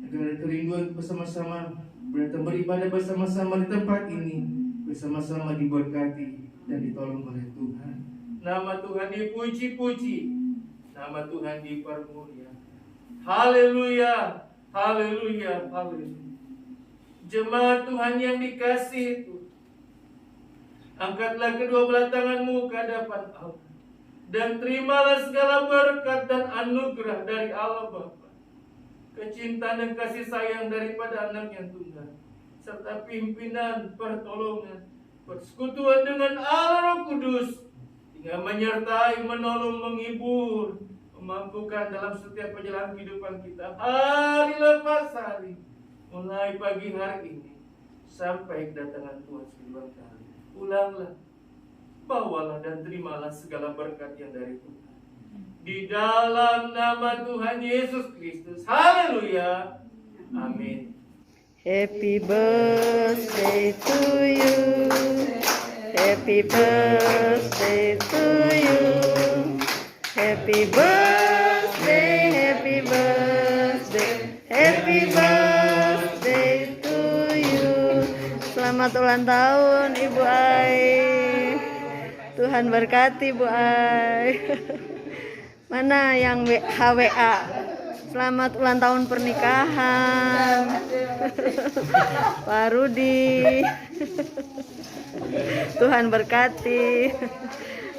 S6: agar kerinduan bersama-sama datang beribadah bersama-sama di tempat ini, bersama-sama diberkati dan ditolong oleh Tuhan. Nama Tuhan dipuji-puji, nama Tuhan dipermuliakan. Haleluya, haleluya, haleluya. Jemaat Tuhan yang dikasihi Tuhan, angkatlah kedua belah tanganmu ke hadapan Allah dan terimalah segala berkat dan anugerah dari Allah Bapa, kecintaan dan kasih sayang daripada anak yang tunggal, serta pimpinan, pertolongan, persekutuan dengan Allah Roh Kudus, hingga menyertai, menolong, menghibur, memampukan dalam setiap perjalanan kehidupan kita, hari lepas hari, mulai pagi hari ini sampai kedatangan Tuhan kedua kali. Ulanglah, bawalah dan terimalah segala berkat yang dari Tuhan. Di dalam nama Tuhan Yesus Kristus. Haleluya. Amin.
S1: Happy birthday to you. Happy birthday to you. Happy birthday, happy birthday, happy birthday to you. Selamat ulang tahun Ibu Ai. Tuhan berkati Bu Ai. Mana yang HWA? Selamat ulang tahun pernikahan Pak Rudi. Tuhan berkati.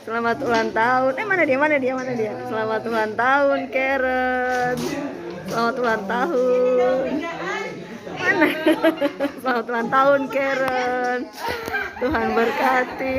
S1: Selamat ulang tahun. Mana dia? Selamat ulang tahun Karen. Selamat ulang tahun. Mana? Selamat ulang tahun Karen. Tuhan berkati.